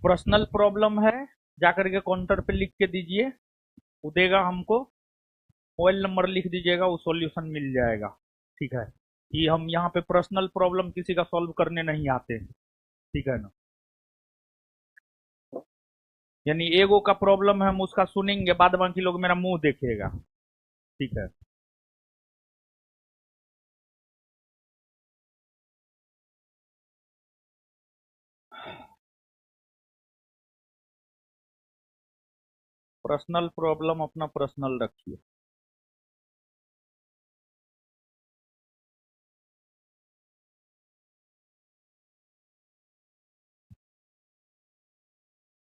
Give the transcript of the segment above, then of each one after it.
Personal problem है, जाकर के काउंटर पे लिख के दीजिए, वो देगा हमको। मोबाइल नंबर लिख दीजिएगा, वो सॉल्यूशन मिल जाएगा। ठीक है, कि हम यहाँ पे पर्सनल प्रॉब्लम किसी का सॉल्व करने नहीं आते। ठीक है ना, यानी एगो का प्रॉब्लम है, हम उसका सुनेंगे, बाद बाकी लोग मेरा मुंह देखेगा। ठीक है। पर्सनल प्रॉब्लम अपना पर्सनल रखिए।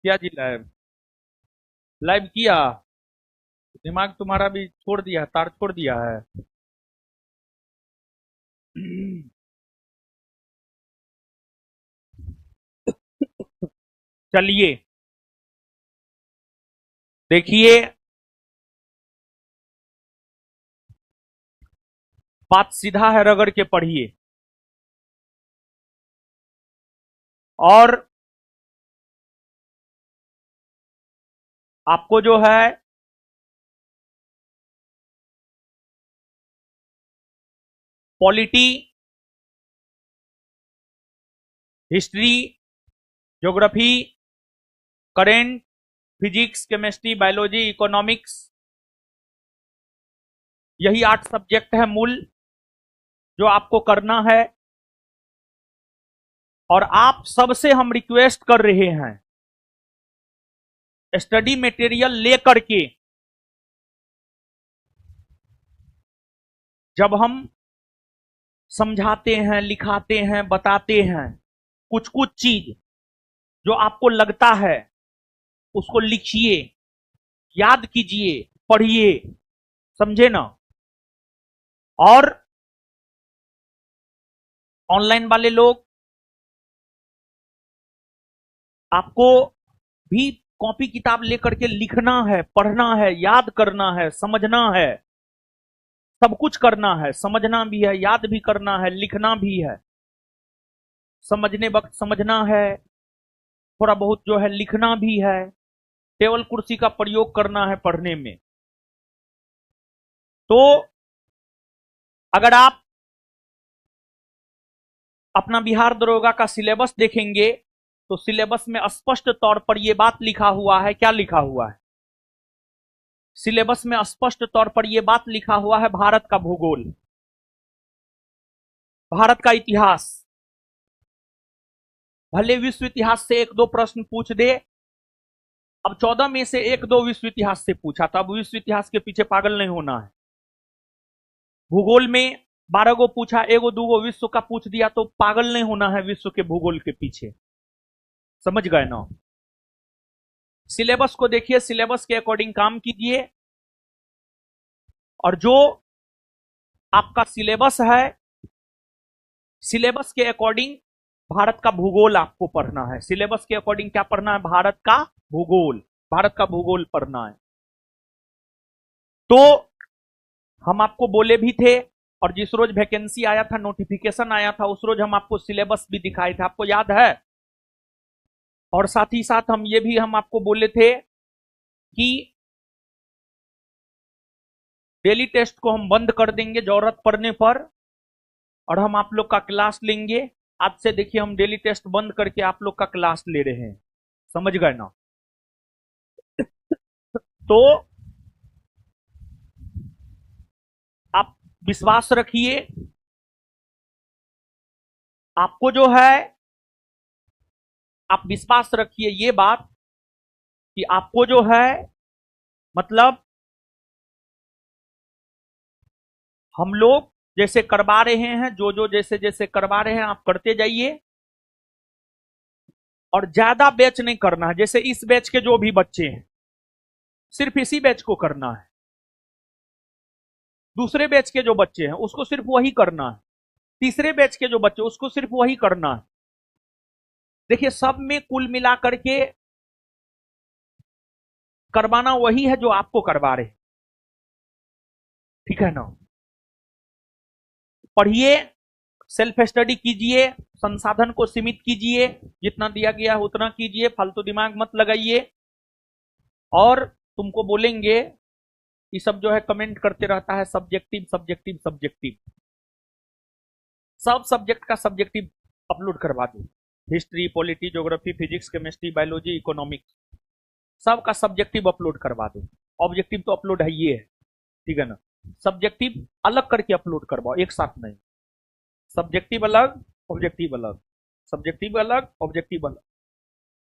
क्या जी लाइव? लाइव किया? दिमाग तुम्हारा भी छोड़ दिया है, तार छोड़ दिया है। चलिए, देखिए, बात सीधा है, रगड़ के पढ़िए। और आपको जो है polity, history, geography, current, physics, chemistry, biology, economics, यही 8 सब्जेक्ट है मूल, जो आपको करना है। और आप सबसे हम रिक्वेस्ट कर रहे हैं, स्टडी मटेरियल लेकर के जब हम समझाते हैं, लिखाते हैं, बताते हैं, कुछ कुछ चीज जो आपको लगता है उसको लिखिए, याद कीजिए, पढ़िए, समझे ना। और ऑनलाइन वाले लोग, आपको भी कॉपी किताब लेकर के लिखना है, पढ़ना है, याद करना है, समझना है, सब कुछ करना है। समझना भी है, याद भी करना है, लिखना भी है। समझने वक्त समझना है, थोड़ा बहुत जो है लिखना भी है, टेबल कुर्सी का प्रयोग करना है पढ़ने में। तो अगर आप अपना बिहार दरोगा का सिलेबस देखेंगे तो सिलेबस में स्पष्ट तौर पर यह बात लिखा हुआ है। क्या लिखा हुआ है? सिलेबस में स्पष्ट तौर पर यह बात लिखा हुआ है, भारत का भूगोल, भारत का इतिहास। भले विश्व इतिहास से 1-2 प्रश्न पूछ दे, अब 14 में से 1-2 विश्व इतिहास से पूछा, तो अब विश्व इतिहास के पीछे पागल नहीं होना है। भूगोल में 12 गो पूछा, 1-2 विश्व का पूछ दिया, तो पागल नहीं होना है विश्व के भूगोल के पीछे। समझ गए ना? सिलेबस को देखिए, सिलेबस के अकॉर्डिंग काम कीजिए। और जो आपका सिलेबस है, सिलेबस के अकॉर्डिंग भारत का भूगोल आपको पढ़ना है। सिलेबस के अकॉर्डिंग क्या पढ़ना है? भारत का भूगोल, भारत का भूगोल पढ़ना है। तो हम आपको बोले भी थे, और जिस रोज वैकेंसी आया था, नोटिफिकेशन आया था, उस रोज हम आपको सिलेबस भी दिखाए थे, आपको याद है। और साथ ही साथ हम ये भी हम आपको बोले थे कि डेली टेस्ट को हम बंद कर देंगे जरूरत पड़ने पर, और हम आप लोग का क्लास लेंगे। आज से देखिए, हम डेली टेस्ट बंद करके आप लोग का क्लास ले रहे हैं। समझ गए ना? तो आप विश्वास रखिए, आपको जो है, आप विश्वास रखिए ये बात कि आपको जो है, मतलब हम लोग जैसे करवा रहे हैं, जो जो जैसे जैसे करवा रहे हैं, आप करते जाइए। और ज्यादा बैच नहीं करना है। जैसे इस बैच के जो भी बच्चे हैं, सिर्फ इसी बैच को करना है। दूसरे बैच के जो बच्चे हैं उसको सिर्फ वही करना है। तीसरे बैच के जो बच्चे, उसको सिर्फ वही करना है। देखिए, सब में कुल मिला करके करवाना वही है जो आपको करवा रहे हैं। ठीक है ना? पढ़िए, सेल्फ स्टडी कीजिए, संसाधन को सीमित कीजिए, जितना दिया गया है उतना कीजिए, फालतू दिमाग मत लगाइए। और तुमको बोलेंगे ये सब जो है कमेंट करते रहता है सब्जेक्टिव सब्जेक्टिव सब्जेक्टिव। सब सब्जेक्ट का सब्जेक्टिव अपलोड करवा दो, history, polity, geography, physics, chemistry, biology, economics, सबका सब्जेक्टिव अपलोड करवा दो। ऑब्जेक्टिव तो अपलोड है ये है, ठीक है ना। सब्जेक्टिव अलग करके अपलोड करवाओ, एक साथ नहीं। सब्जेक्टिव अलग, ऑब्जेक्टिव अलग, सब्जेक्टिव अलग, ऑब्जेक्टिव अलग।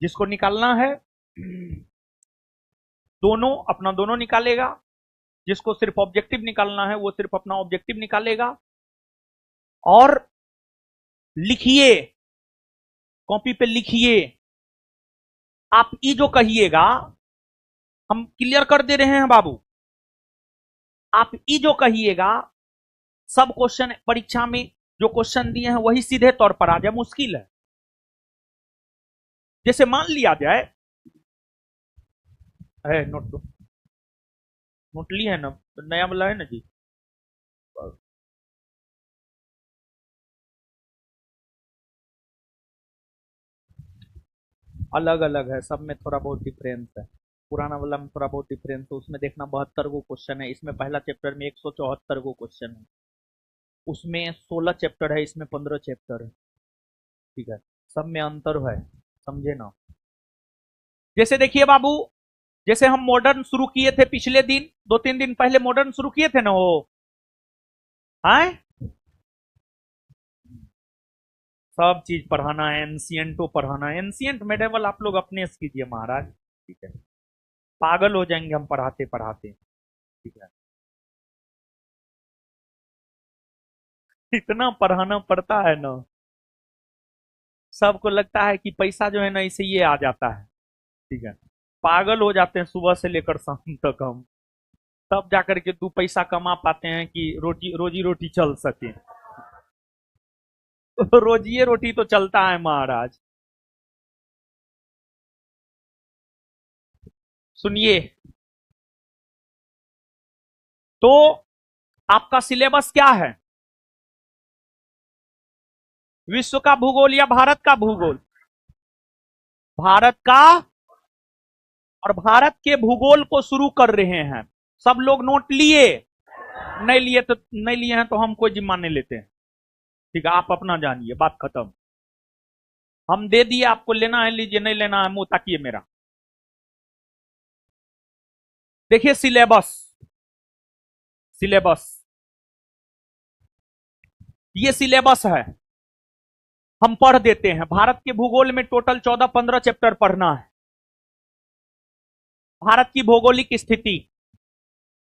जिसको निकालना है दोनों अपना दोनों निकालेगा, जिसको सिर्फ ऑब्जेक्टिव निकालना है वो सिर्फ अपना ऑब्जेक्टिव निकालेगा। और लिखिए, कॉपी पे लिखिए। आप ये जो कहिएगा हम क्लियर कर दे रहे हैं बाबू, आप ये जो कहिएगा सब क्वेश्चन परीक्षा में जो क्वेश्चन दिए हैं वही सीधे तौर पर आ जाए, मुश्किल है। जैसे मान लिया जाए है नोट तो नोट ली है ना, नया वाला है ना जी। अलग अलग है, सब में थोड़ा बहुत डिफरेंस है। पुराना वाला में थोड़ा बहुत डिफरेंस है, उसमें देखना 72 गो क्वेश्चन है, इसमें पहला चैप्टर में 174 गो क्वेश्चन है, उसमें 16 चैप्टर है, इसमें 15 चैप्टर है, ठीक है। सब में अंतर है, समझे ना। जैसे देखिए बाबू, जैसे हम मॉडर्न शुरू किए थे पिछले दिन, 2-3 दिन पहले मॉडर्न शुरू किए थे ना वो, आए सब चीज पढ़ाना है, एंशियंटो पढ़ाना है। एंशियंट मेडिवल आप लोग अपने से कीजिए महाराज, ठीक है। पागल हो जाएंगे हम पढ़ाते पढ़ाते, ठीक है। इतना पढ़ाना पड़ता है ना, सबको लगता है कि पैसा जो है ना इसे ये आ जाता है, ठीक है। पागल हो जाते हैं सुबह से लेकर शाम तक हम, तब जाकर के 2 पैसा कमा पाते हैं कि रोजी रोटी चल सके। रोजी रोटी तो चलता है महाराज। सुनिए, तो आपका सिलेबस क्या है? विश्व का भूगोल या भारत का भूगोल? भारत का। और भारत के भूगोल को शुरू कर रहे हैं। सब लोग नोट लिए? नहीं लिए तो नहीं लिए हैं तो हम कोई जिम्मा नहीं लेते हैं, ठीक है। आप अपना जानिए, बात खत्म। हम दे दिए, आपको लेना है लीजिए, नहीं लेना है मुंह ताकिए मेरा। देखिए सिलेबस, सिलेबस ये सिलेबस है, हम पढ़ देते हैं। भारत के भूगोल में टोटल 14-15 चैप्टर पढ़ना है। भारत की भौगोलिक स्थिति,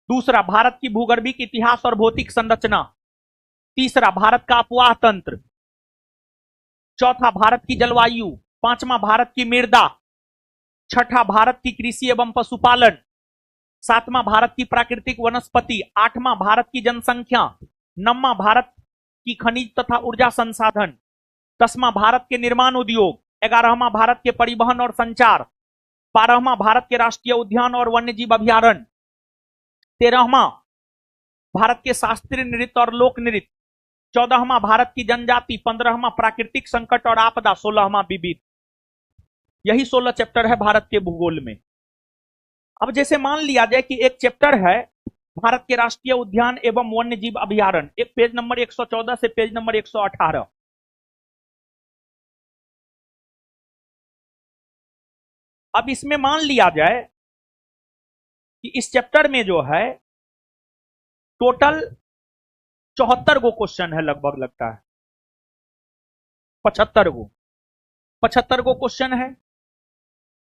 दूसरा भारत की भूगर्भिक इतिहास और भौतिक संरचना, तीसरा भारत का अपवाह तंत्र, चौथा भारत की जलवायु, पांचवा भारत की मृदा, छठा भारत की कृषि एवं पशुपालन, सातवां भारत की प्राकृतिक वनस्पति, आठवां भारत की जनसंख्या, नौवां भारत की खनिज तथा ऊर्जा संसाधन, 10वां भारत के निर्माण उद्योग, 11वां भारत के परिवहन और संचार, 12वां भारत के राष्ट्रीय उद्यान और वन्यजीव अभ्यारण्य, 13वां भारत के शास्त्रीय नृत्य और लोक नृत्य, 14वां भारत की जनजाति, 15वां प्राकृतिक संकट और आपदा, 16वां विविध। यही 16 चैप्टर है भारत के भूगोल में। अब जैसे मान लिया जाए कि एक चैप्टर है भारत के राष्ट्रीय उद्यान एवं वन्यजीव अभ्यारण्य, एक पेज नंबर 114 से पेज नंबर 118। अब इसमें मान लिया जाए कि इस चैप्टर में जो है टोटल 74 गो क्वेश्चन है, लगभग लगता है 75 गो क्वेश्चन है।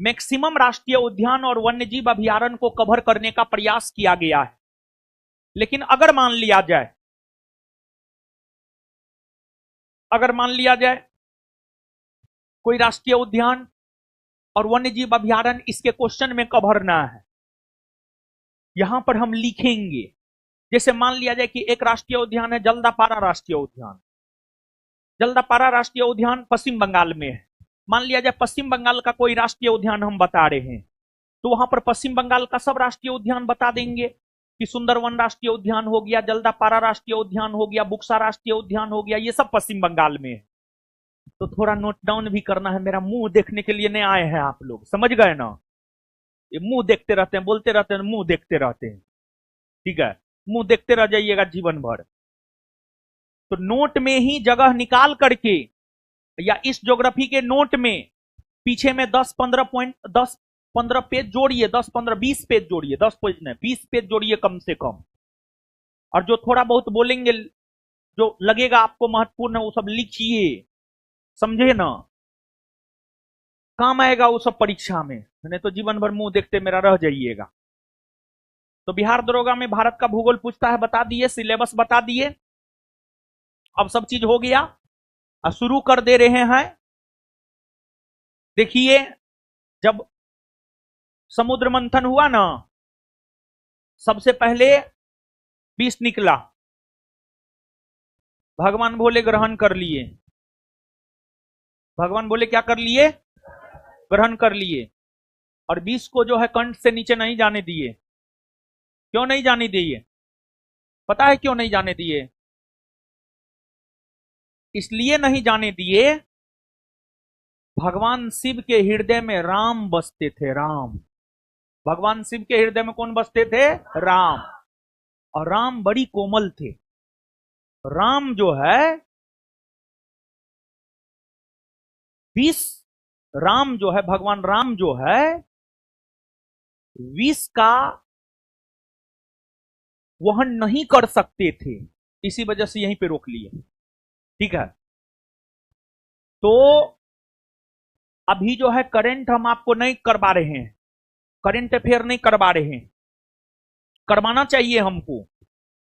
मैक्सिमम राष्ट्रीय उद्यान और वन्यजीव अभ्यारण्य को कवर करने का प्रयास किया गया है। लेकिन अगर मान लिया जाए कोई राष्ट्रीय उद्यान और वन्यजीव अभ्यारण्य इसके क्वेश्चन में कवर ना है, यहां पर हम लिखेंगे। जैसे मान लिया जाए कि एक राष्ट्रीय उद्यान है जल्दापारा राष्ट्रीय उद्यान। जल्दापारा राष्ट्रीय उद्यान पश्चिम बंगाल में है। मान लिया जाए पश्चिम बंगाल का कोई राष्ट्रीय उद्यान हम बता रहे हैं, तो वहां पर पश्चिम बंगाल का सब राष्ट्रीय उद्यान बता देंगे कि सुंदरवन राष्ट्रीय उद्यान हो गया, जल्दापारा राष्ट्रीय उद्यान हो गया, बुक्सा राष्ट्रीय उद्यान हो गया, ये सब पश्चिम बंगाल में है। तो थोड़ा नोट डाउन भी करना है। मेरा मुंह देखने के लिए नहीं आए हैं आप लोग, समझ गए ना? ये मुंह देखते रहते हैं, बोलते रहते हैं, मुंह देखते रहते हैं। ठीक है, मुंह देखते रह जाइएगा जीवन भर। तो नोट में ही जगह निकाल करके, या इस ज्योग्राफी के नोट में पीछे में 10-15 पेज जोड़िए, 10-15-20 पेज जोड़िए, 10 पेज नहीं 20 पेज जोड़िए कम से कम। और जो थोड़ा बहुत बोलेंगे, जो लगेगा आपको महत्वपूर्ण है, वो सब लिखिए, समझे ना? काम आएगा वो सब परीक्षा में, नहीं तो जीवन भर मुंह देखते मेरा रह जाइएगा। तो बिहार दरोगा में भारत का भूगोल पूछता है, बता दिए, सिलेबस बता दिए, अब सब चीज हो गया। अब शुरू कर दे रहे हैं। देखिए, जब समुद्र मंथन हुआ ना, सबसे पहले विष निकला, भगवान बोले ग्रहण कर लिए। भगवान बोले क्या कर लिए? ग्रहण कर लिए। और विष को जो है कंठ से नीचे नहीं जाने दिए। क्यों नहीं जाने दिए? पता है क्यों नहीं जाने दिए? इसलिए नहीं जाने दिए, भगवान शिव के हृदय में राम बसते थे। राम, भगवान शिव के हृदय में कौन बसते थे? राम। और राम बड़ी कोमल थे। राम जो है विष, राम जो है, भगवान राम जो है विष का वहन नहीं कर सकते थे, इसी वजह से यहीं पे रोक लिए। ठीक है, तो अभी जो है करंट हम आपको नहीं करवा रहे हैं, करंट अफेयर नहीं करवा रहे हैं, करवाना चाहिए हमको,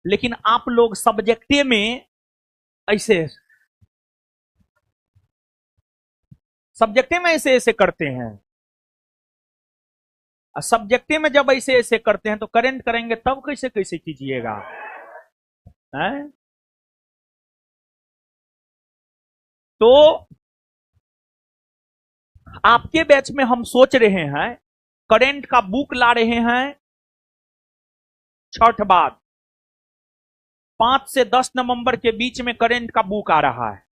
लेकिन आप लोग सब्जेक्टिव में ऐसे, सब्जेक्टिव में ऐसे ऐसे करते हैं। सब्जेक्टिव में जब ऐसे ऐसे करते हैं तो करंट करेंगे तब कैसे कैसे कीजिएगा? है? तो आपके बैच में हम सोच रहे हैं, करंट का बुक ला रहे हैं छठ बाद, 5 से 10 नवंबर के बीच में करंट का बुक आ रहा है।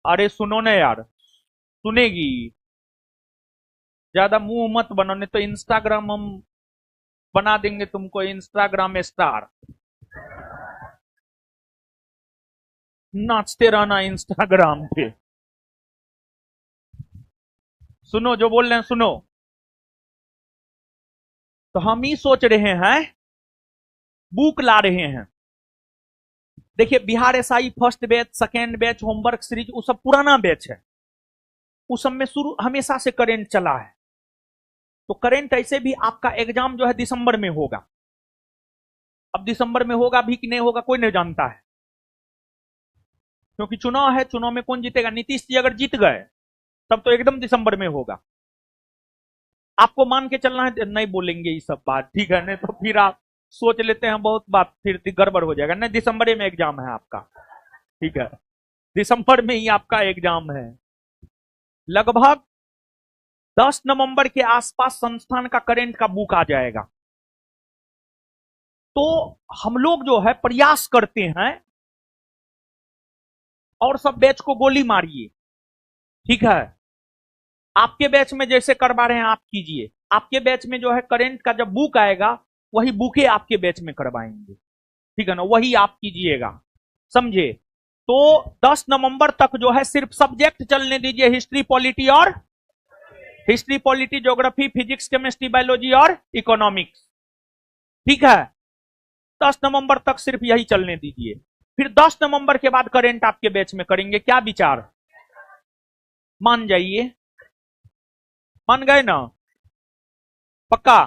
अरे सुनो ना यार, सुनेगी? ज्यादा मुंह मत बनो, नहीं तो इंस्टाग्राम हम बना देंगे तुमको, इंस्टाग्राम स्टार। नाचते रहना इंस्टाग्राम पे। सुनो जो बोल रहे हैं, सुनो। तो हम ही सोच रहे हैं, बुक ला रहे हैं। देखिए, Bihar SI first batch, second batch, homework series, वो सब पुराना बैच है, उस सब में शुरू हमेशा से करंट चला है। तो करंट ऐसे भी आपका एग्जाम जो है दिसंबर में होगा। अब दिसंबर में होगा भी कि नहीं होगा कोई नहीं जानता है, क्योंकि चुनाव है। चुनाव में कौन जीतेगा? नीतीश जी अगर जीत गए तब तो एकदम दिसंबर में होगा। आपको मान के चलना है, नहीं बोलेंगे ये सब बात, ठीक है? नहीं तो फिर आप सोच लेते हैं बहुत बात, फिर गड़बड़ हो जाएगा। नहीं, दिसंबर में एग्जाम है आपका, ठीक है? दिसंबर में ही आपका एग्जाम है। लगभग 10 नवंबर के आसपास संस्थान का करंट का बुक आ जाएगा। तो हम लोग जो है प्रयास करते हैं, और सब बैच को गोली मारिए, ठीक है? आपके बैच में जैसे करवा रहे हैं आप कीजिए। आपके बैच में जो है करंट का जब बुक आएगा, वही बुके आपके बैच में करवाएंगे, ठीक है ना? वही आप कीजिएगा, समझे? तो 10 नवंबर तक जो है सिर्फ सब्जेक्ट चलने दीजिए, हिस्ट्री पॉलिटी और history polity, geography, physics, chemistry, biology और इकोनॉमिक्स, ठीक है? 10 नवंबर तक सिर्फ यही चलने दीजिए। फिर 10 नवंबर के बाद करंट आपके बैच में करेंगे। क्या विचार? मान जाइए, मान गए ना? पक्का?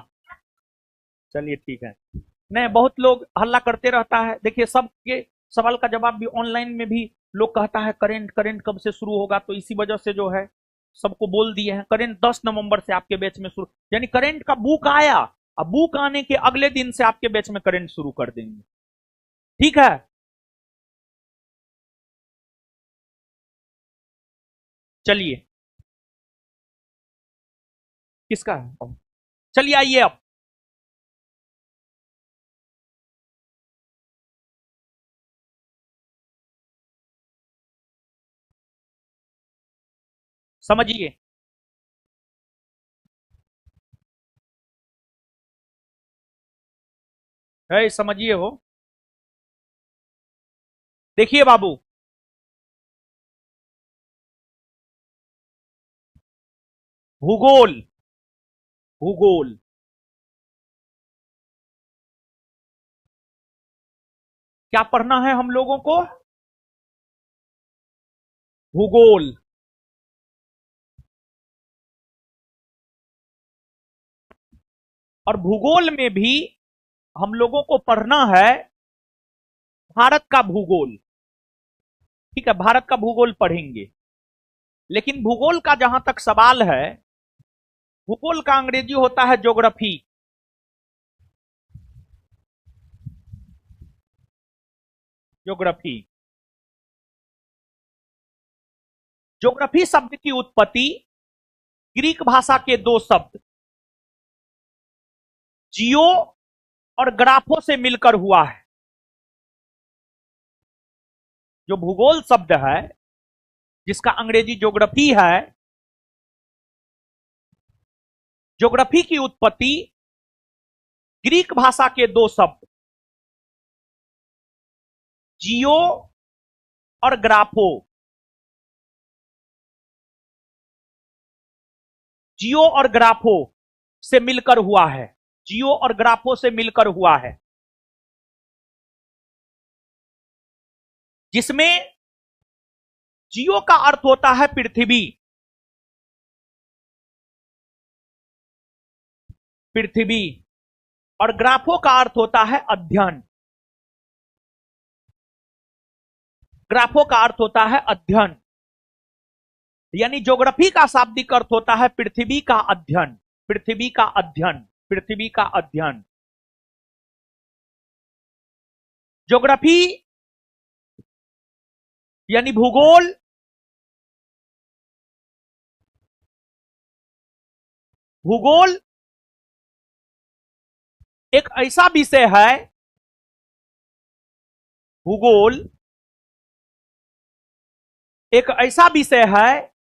चलिए ठीक है। नहीं, बहुत लोग हल्ला करते रहता है। देखिए, सबके सवाल का जवाब भी ऑनलाइन में भी लोग कहता है करंट करंट कब से शुरू होगा, तो इसी वजह से जो है सबको बोल दिए हैं करंट 10 नवंबर से आपके बैच में शुरू, यानी करंट का बुक आया, अब बुक आने के अगले दिन से आपके बैच में करंट शुरू कर देंगे, ठीक है? चलिए, किसका है? चलिए आइए अब समझिए। है, समझिए हो। देखिए बाबू, भूगोल, भूगोल क्या पढ़ना है हम लोगों को? भूगोल। और भूगोल में भी हम लोगों को पढ़ना है भारत का भूगोल। ठीक है, भारत का भूगोल पढ़ेंगे। लेकिन भूगोल का जहां तक सवाल है, भूगोल का अंग्रेजी होता है ज्योग्राफी। ज्योग्राफी। ज्योग्राफी शब्द की उत्पत्ति ग्रीक भाषा के दो शब्द जियो और ग्राफो से मिलकर हुआ है। जो भूगोल शब्द है, जिसका अंग्रेजी ज्योग्राफी है, ज्योग्राफी की उत्पत्ति ग्रीक भाषा के दो शब्द जियो और ग्राफो, जियो और ग्राफो से मिलकर हुआ है। जियो और ग्राफो से मिलकर हुआ है, जिसमें जियो का अर्थ होता है पृथ्वी, पृथ्वी, और ग्राफो का अर्थ होता है अध्ययन। ग्राफो का अर्थ होता है अध्ययन, यानी ज्योग्राफी का शाब्दिक अर्थ होता है पृथ्वी का अध्ययन, पृथ्वी का अध्ययन, पृथ्वी का अध्ययन। ज्योग्राफी यानी भूगोल, भूगोल एक ऐसा विषय है, भूगोल एक ऐसा विषय है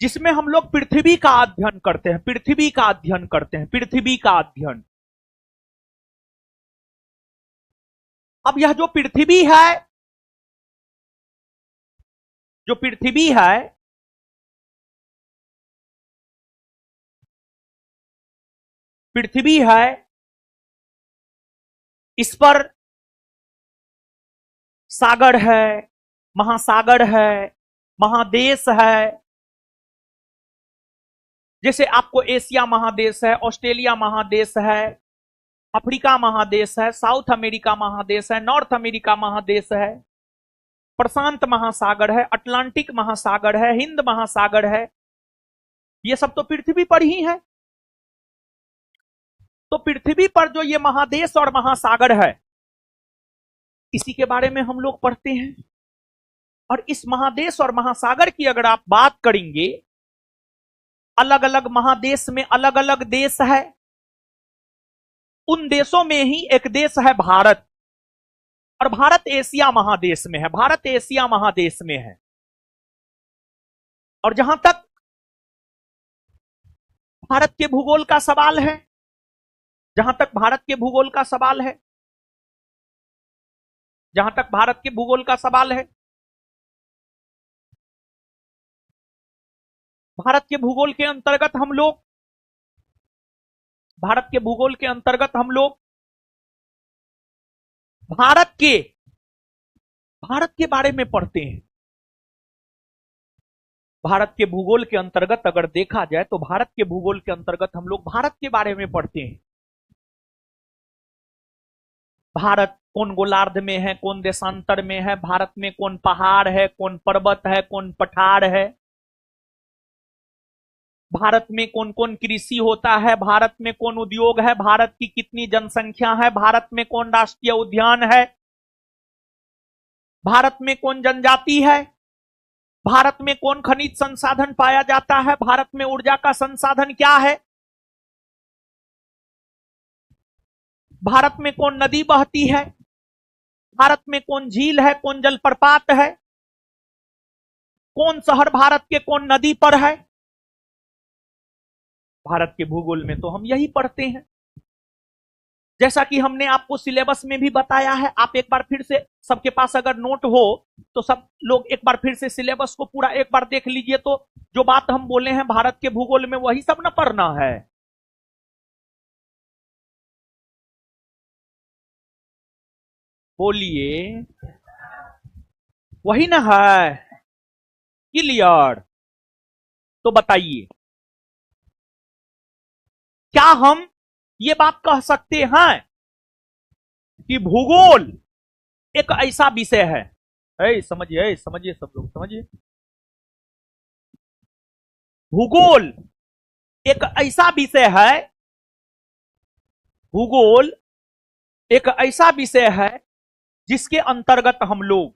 जिसमें हम लोग पृथ्वी का अध्ययन करते हैं, पृथ्वी का अध्ययन करते हैं, पृथ्वी का अध्ययन। अब यह जो पृथ्वी है, जो पृथ्वी है, पृथ्वी है, इस पर सागर है, महासागर है, महादेश है। जैसे आपको एशिया महादेश है, ऑस्ट्रेलिया महादेश है, अफ्रीका महादेश है, साउथ अमेरिका महादेश है, नॉर्थ अमेरिका महादेश है, प्रशांत महासागर है, अटलांटिक महासागर है, हिंद महासागर है। ये सब तो पृथ्वी पर ही है। तो पृथ्वी पर जो ये महादेश और महासागर है, इसी के बारे में हम लोग पढ़ते हैं। और इस महादेश और महासागर की अगर आप बात करेंगे, अलग अलग महादेश में अलग अलग देश है। उन देशों में ही एक देश है भारत, और भारत एशिया महादेश में है, भारत एशिया महादेश में है। और जहां तक भारत के भूगोल का सवाल है, जहां तक भारत के भूगोल का सवाल है, जहां तक भारत के भूगोल का सवाल है, भारत के भूगोल के अंतर्गत हम लोग, भारत के भूगोल के अंतर्गत हम लोग भारत के बारे में पढ़ते हैं। भारत के भूगोल के अंतर्गत अगर देखा जाए तो भारत के भूगोल के अंतर्गत हम लोग भारत के बारे में पढ़ते हैं। भारत कौन गोलार्ध में है, कौन देशांतर में है, भारत में कौन पहाड़ है, कौन पर्वत है, कौन पठार है, भारत में कौन कौन कृषि होता है, भारत में कौन उद्योग है, भारत की कितनी जनसंख्या है, भारत में कौन राष्ट्रीय उद्यान है, भारत में कौन जनजाति है, भारत में कौन खनिज संसाधन पाया जाता है, भारत में ऊर्जा का संसाधन क्या है, भारत में कौन नदी बहती है, भारत में कौन झील है, कौन जलप्रपात है, कौन शहर भारत के कौन नदी पर है? भारत के भूगोल में तो हम यही पढ़ते हैं, जैसा कि हमने आपको सिलेबस में भी बताया है। आप एक बार फिर से, सबके पास अगर नोट हो तो सब लोग एक बार फिर से सिलेबस को पूरा एक बार देख लीजिए, तो जो बात हम बोले हैं भारत के भूगोल में वही सब न पढ़ना है। बोलिए, वही ना है? क्लियर? तो बताइए, क्या हम ये बात कह सकते हैं कि भूगोल एक ऐसा विषय है, समझिए समझिए, सब लोग समझिए, भूगोल एक ऐसा विषय है, भूगोल एक ऐसा विषय है जिसके अंतर्गत हम लोग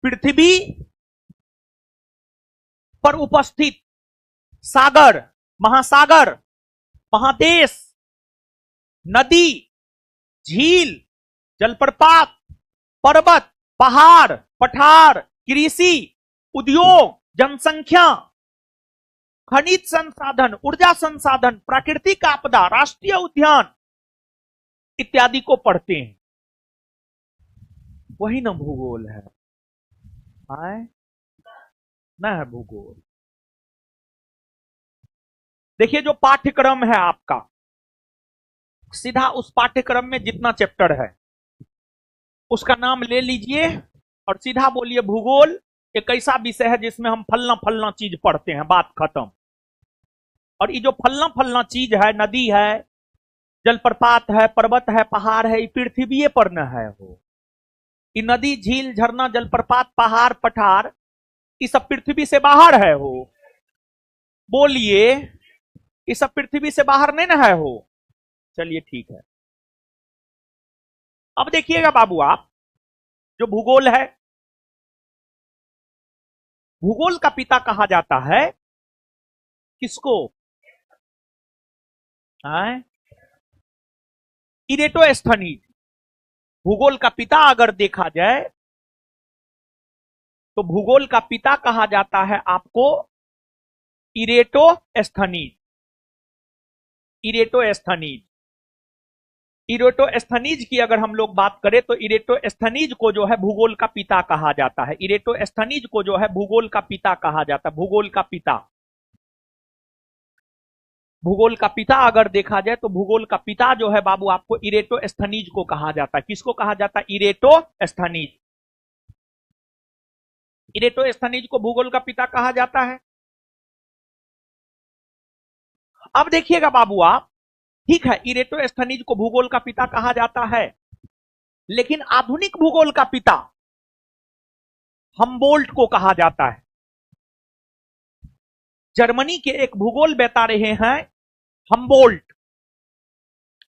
पृथ्वी पर उपस्थित सागर, महासागर, महादेश, नदी, झील, जलप्रपात, पर्वत, पहाड़, पठार, कृषि, उद्योग, जनसंख्या, खनिज संसाधन, ऊर्जा संसाधन, प्राकृतिक आपदा, राष्ट्रीय उद्यान इत्यादि को पढ़ते हैं। वही ना भूगोल है? ना है भूगोल? देखिए, जो पाठ्यक्रम है आपका, सीधा उस पाठ्यक्रम में जितना चैप्टर है उसका नाम ले लीजिए और सीधा बोलिए भूगोल एक ऐसा विषय है जिसमें हम फलना फलना चीज पढ़ते हैं, बात खत्म। और ये जो फलना फलना चीज है, नदी है, जलप्रपात है, पर्वत है, पहाड़ है, ये पृथ्वी पर न है हो। ये नदी, झील, झरना, जलप्रपात, पहाड़, पठार, ये सब पृथ्वी से बाहर है हो। बोलिए, ये सब पृथ्वी से बाहर नहीं ना है हो? चलिए ठीक है। अब देखिएगा बाबू, आप जो भूगोल है, भूगोल का पिता कहा जाता है किसको? इरेटोस्थनीज। भूगोल का पिता अगर देखा जाए तो भूगोल का पिता कहा जाता है आपको इरेटोस्थनीज। इरेटोस्थनीज, इरेटोस्थनीज की अगर हम लोग बात करें तो इरेटोस्थनीज को जो है भूगोल का पिता कहा जाता है। इरेटोस्थनीज को जो है भूगोल का पिता कहा जाता है, भूगोल का पिता। भूगोल का पिता अगर देखा जाए तो भूगोल का पिता जो है बाबू आपको इरेटोस्थनीज को कहा जाता है। किसको कहा जाता है? इरेटोस्थनीज। इरेटोस्थनीज को भूगोल का पिता कहा जाता है। अब देखिएगा बाबू आप, ठीक है, इरेटोस्थनीज को भूगोल का पिता कहा जाता है, लेकिन आधुनिक भूगोल का पिता हम्बोल्ट को कहा जाता है। जर्मनी के एक भूगोल बता रहे हैं हम्बोल्ट।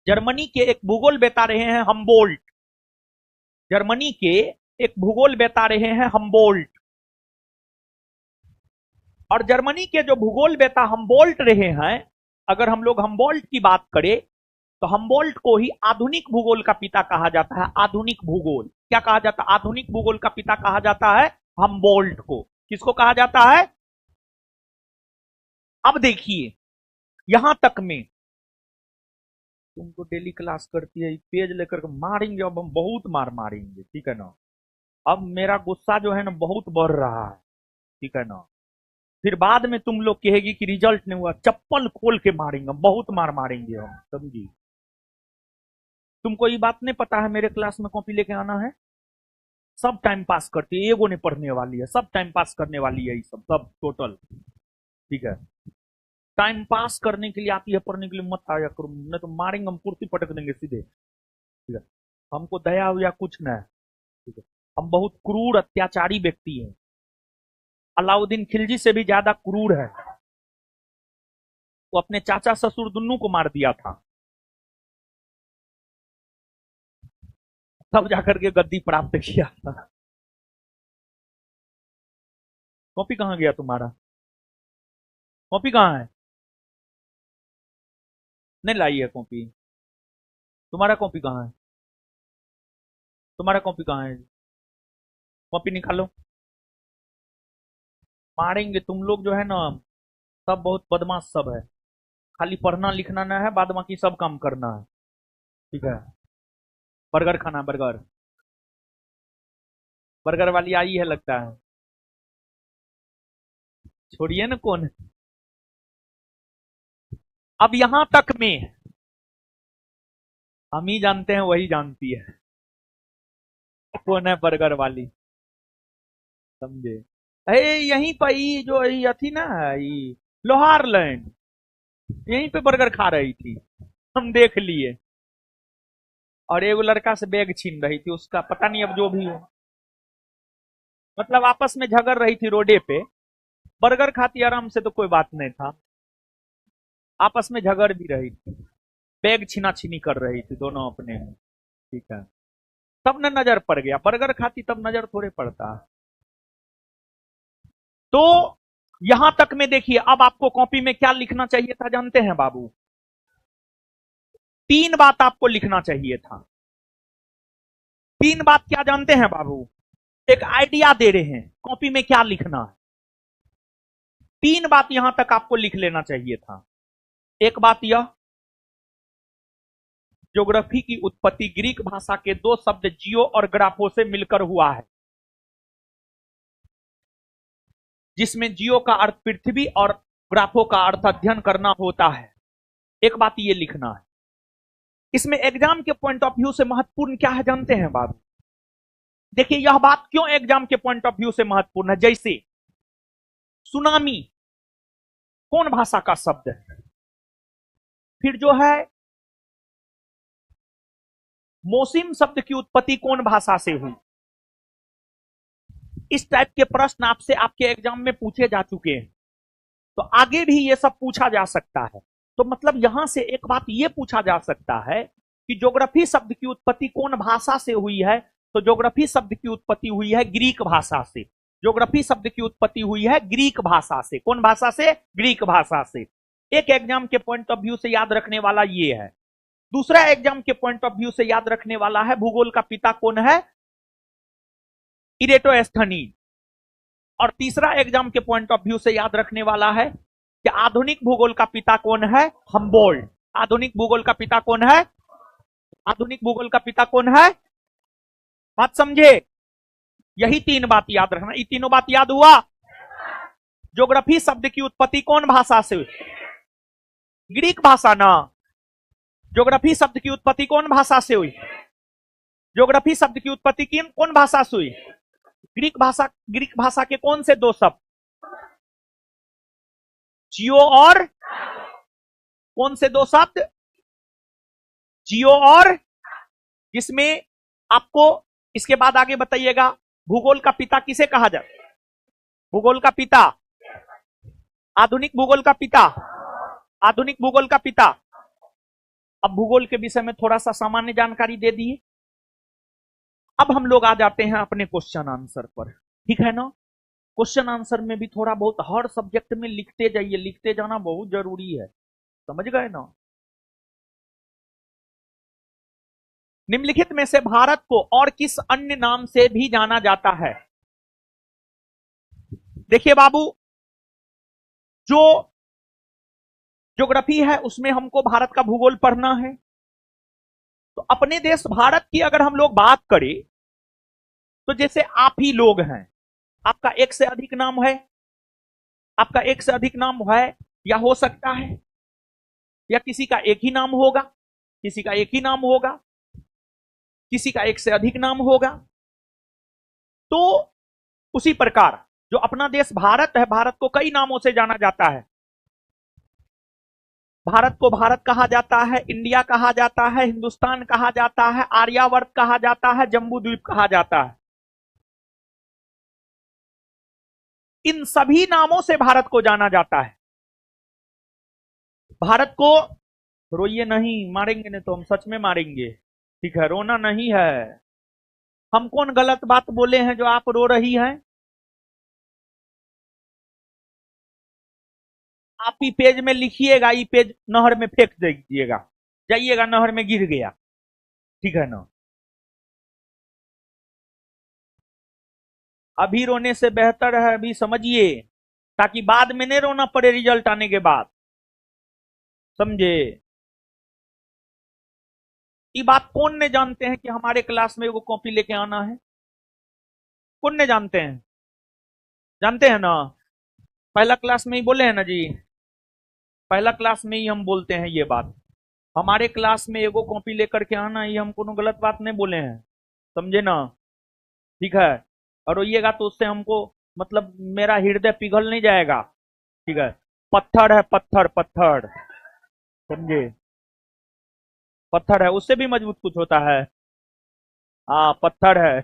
जर्मनी के एक भूगोल बता रहे हैं हम्बोल्ट। जर्मनी के एक भूगोल बता रहे हैं हम्बोल्ट। और जर्मनी के जो भूगोल बेता हम्बोल्ट रहे हैं, अगर हम लोग हम्बोल्ट की बात करें तो हम्बोल्ट को ही आधुनिक भूगोल का पिता कहा जाता है। आधुनिक भूगोल क्या कहा जाता है? आधुनिक भूगोल का पिता कहा जाता है हम्बोल्ट को। किसको कहा जाता है? अब देखिए, यहां तक में तुमको डेली क्लास करती है, पेज लेकर के मारेंगे, अब हम बहुत मार मारेंगे, ठीक है ना? अब मेरा गुस्सा जो है ना बहुत बढ़ रहा है, ठीक है ना? फिर बाद में तुम लोग कहेगी कि रिजल्ट नहीं हुआ, चप्पल खोल के मारेंगे, बहुत मार मारेंगे हम, समझी? तुमको ये बात नहीं पता है मेरे क्लास में कॉपी लेके आना है? सब टाइम पास करती है, एगो नहीं पढ़ने वाली है, सब टाइम पास करने वाली है, ये सब सब टोटल, ठीक है? टाइम पास करने के लिए आती है, पढ़ने के लिए मत आया करो, नहीं तो मारेंगे हम, कुर्सी पटक देंगे सीधे, ठीक है? हमको दया हुआ कुछ नहीं, ठीक है? हम बहुत क्रूर अत्याचारी व्यक्ति हैं। अलाउद्दीन खिलजी से भी ज्यादा क्रूर है। वो अपने चाचा ससुर दोनों को मार दिया था, तब जाकर के गद्दी प्राप्त किया था। कॉपी कहां गया तुम्हारा? कॉपी कहां है? नहीं लाई है कॉपी? तुम्हारा कॉपी कहां है? तुम्हारा कॉपी कहाँ है? कॉपी निकालो। मारेंगे तुम लोग जो है ना, सब बहुत बदमाश सब है। खाली पढ़ना लिखना ना है, बाद बाकी सब काम करना है। ठीक है। बर्गर खाना, बर्गर। बर्गर वाली आई है लगता है। छोड़िए ना कौन। अब यहां तक में हम ही जानते हैं, वही जानती है कौन है बर्गर वाली। समझे? यहीं पर ही जो ये थी ना, ये लोहार लैंड, यहीं पे बर्गर खा रही थी, हम देख लिए। और एगो लड़का से बैग छीन रही थी उसका, पता नहीं अब जो भी हो। मतलब आपस में झगड़ रही थी रोडे पे। बर्गर खाती आराम से तो कोई बात नहीं था, आपस में झगड़ भी रही थी। बैग छीना छीनी कर रही थी दोनों अपने में। ठीक है। तब न नजर पड़ गया, बर्गर खाती तब नजर थोड़े पड़ता। तो यहां तक में देखिए, अब आपको कॉपी में क्या लिखना चाहिए था जानते हैं बाबू? 3 बात आपको लिखना चाहिए था। 3 बात क्या जानते हैं बाबू? एक आइडिया दे रहे हैं कॉपी में क्या लिखना है। 3 बात यहां तक आपको लिख लेना चाहिए था। एक बात यह, ज्योग्राफी की उत्पत्ति ग्रीक भाषा के 2 शब्द जियो और ग्राफो से मिलकर हुआ है, जिसमें जियो का अर्थ पृथ्वी और ग्राफो का अर्थ अध्ययन करना होता है। एक बात ये लिखना है। इसमें एग्जाम के पॉइंट ऑफ व्यू से महत्वपूर्ण क्या है जानते हैं बाबू? देखिए यह बात क्यों एग्जाम के पॉइंट ऑफ व्यू से महत्वपूर्ण है। जैसे सुनामी कौन भाषा का शब्द है? फिर जो है मौसम शब्द की उत्पत्ति कौन भाषा से हुई? इस टाइप के प्रश्न आपसे आपके एग्जाम में पूछे जा चुके हैं, तो आगे भी ये सब पूछा जा सकता है। तो मतलब यहां से एक बात ये पूछा जा सकता है कि ज्योग्राफी शब्द की उत्पत्ति कौन भाषा से हुई है? तो ज्योग्राफी शब्द की उत्पत्ति हुई है ग्रीक भाषा से। ज्योग्राफी शब्द की उत्पत्ति हुई है ग्रीक भाषा से। कौन भाषा से? ग्रीक भाषा से। एक एग्जाम के पॉइंट ऑफ व्यू से याद रखने वाला ये है। दूसरा एग्जाम के पॉइंट ऑफ व्यू से याद रखने वाला है भूगोल का पिता कौन है? इरेटोस्थनीज। और तीसरा एग्जाम के पॉइंट ऑफ व्यू से याद रखने वाला है कि आधुनिक भूगोल का पिता कौन है? हम्बोल्ट। आधुनिक भूगोल का पिता कौन है? आधुनिक भूगोल का पिता कौन है? बात समझे? यही 3 बात याद रखना। ये तीनों बात याद हुआ? ज्योग्राफी शब्द की उत्पत्ति कौन भाषा से हुई? ग्रीक भाषा ना। ज्योग्राफी शब्द की उत्पत्ति कौन भाषा से हुई? ज्योग्राफी शब्द की उत्पत्ति कौन भाषा से हुई? ग्रीक भाषा। ग्रीक भाषा के कौन से 2 शब्द? जियो और कौन से 2 शब्द? जियो और, जिसमें आपको इसके बाद आगे बताइएगा भूगोल का पिता किसे कहा जाए? भूगोल का पिता, आधुनिक भूगोल का पिता, आधुनिक भूगोल का पिता। अब भूगोल के विषय में थोड़ा सा सामान्य जानकारी दे दी। अब हम लोग आ जाते हैं अपने क्वेश्चन आंसर पर। ठीक है ना? क्वेश्चन आंसर में भी थोड़ा बहुत हर सब्जेक्ट में लिखते जाइए, लिखते जाना बहुत जरूरी है। समझ गए ना? निम्नलिखित में से भारत को और किस अन्य नाम से भी जाना जाता है? देखिए बाबू, जो ज्योग्राफी है उसमें हमको भारत का भूगोल पढ़ना है। तो अपने देश भारत की अगर हम लोग बात करें, तो जैसे आप ही लोग हैं, आपका एक से अधिक नाम है, आपका एक से अधिक नाम है या हो सकता है, या किसी का एक ही नाम होगा, किसी का एक ही नाम होगा, किसी का एक से अधिक नाम होगा। तो उसी प्रकार जो अपना देश भारत है, भारत को कई नामों से जाना जाता है। भारत को भारत कहा जाता है, इंडिया कहा जाता है, हिंदुस्तान कहा जाता है, आर्यावर्त कहा जाता है, जम्बू द्वीप कहा जाता है। इन सभी नामों से भारत को जाना जाता है। भारत को, रोइए नहीं, मारेंगे नहीं तो हम सच में मारेंगे। ठीक है, रोना नहीं है। हम कौन गलत बात बोले हैं जो आप रो रही हैं? आप ही पेज में लिखिएगा, ये पेज नहर में फेंक दीजिएगा, जाइएगा नहर में गिर गया। ठीक है ना? अभी रोने से बेहतर है अभी समझिए, ताकि बाद में नहीं रोना पड़े रिजल्ट आने के बाद। समझे? ये बात कौन ने जानते हैं कि हमारे क्लास में वो कॉपी लेके आना है? कौन ने जानते हैं? जानते हैं ना? पहला क्लास में ही बोले हैं ना जी, पहला क्लास में ही हम बोलते हैं ये बात। हमारे क्लास में एगो कॉपी लेकर के आना, ये हम कोनो गलत बात नहीं बोले हैं। समझे ना? ठीक है। और रोइएगा तो उससे हमको मतलब मेरा हृदय पिघल नहीं जाएगा। ठीक है। पत्थर है, पत्थर पत्थर। समझे? पत्थर है, उससे भी मजबूत कुछ होता है। हाँ, पत्थर है।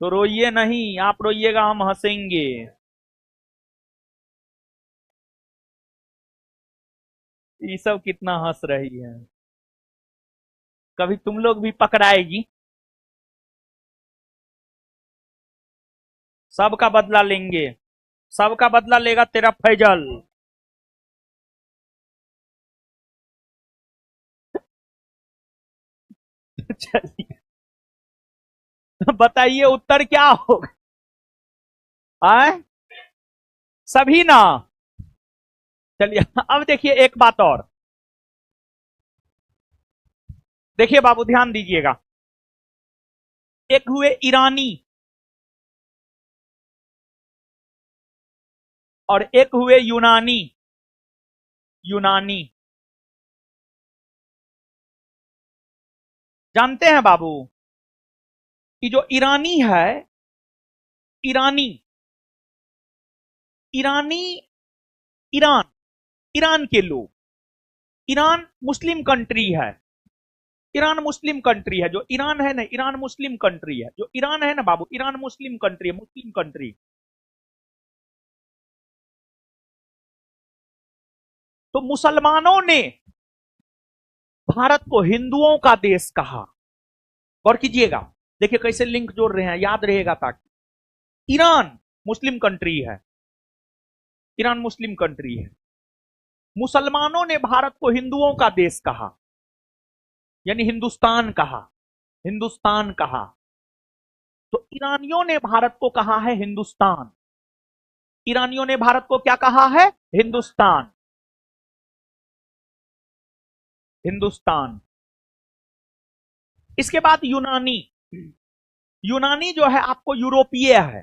तो रोइए नहीं, आप रोइएगा हम हंसेंगे। ये सब कितना हंस रही है, कभी तुम लोग भी पकड़ाएगी। सबका बदला लेंगे, सबका बदला लेगा तेरा फैजल। चलिए, बताइए उत्तर क्या होगा? आए सभी ना। चलिए अब देखिए एक बात और, देखिए बाबू ध्यान दीजिएगा। एक हुए ईरानी और एक हुए यूनानी। यूनानी जानते हैं बाबू कि जो ईरानी है, ईरानी, ईरानी, ईरान, ईरान के लोग, ईरान मुस्लिम कंट्री है। ईरान मुस्लिम कंट्री है, जो ईरान है ना, ईरान मुस्लिम कंट्री है। जो ईरान है ना बाबू, ईरान मुस्लिम कंट्री है, मुस्लिम कंट्री। तो मुसलमानों ने भारत को हिंदुओं का देश कहा। गौर कीजिएगा, देखिए कैसे लिंक जोड़ रहे हैं, याद रहेगा ताकि। ईरान मुस्लिम कंट्री है, ईरान मुस्लिम कंट्री है। मुसलमानों ने भारत को हिंदुओं का देश कहा, यानी हिंदुस्तान कहा, हिंदुस्तान कहा। तो ईरानियों ने भारत को कहा है हिंदुस्तान। ईरानियों ने भारत को क्या कहा है? हिंदुस्तान, हिंदुस्तान। इसके बाद यूनानी। यूनानी जो है आपको यूरोपीय है,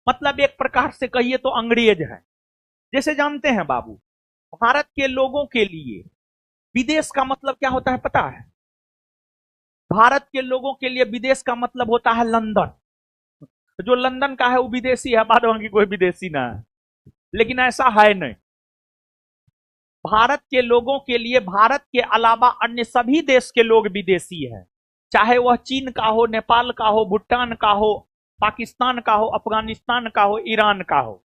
मतलब एक प्रकार से कहिए तो अंग्रेज है। जैसे जानते हैं बाबू, भारत के लोगों के लिए विदेश का मतलब क्या होता है पता है? भारत के लोगों के लिए विदेश का मतलब होता है लंदन। जो लंदन का है वो विदेशी है, बाद बाकी कोई विदेशी ना है। लेकिन ऐसा है नहीं। भारत के लोगों के लिए भारत के अलावा अन्य सभी देश के लोग विदेशी है, चाहे वह चीन का हो, नेपाल का हो, भूटान का हो, पाकिस्तान का हो, अफगानिस्तान का हो, ईरान का हो,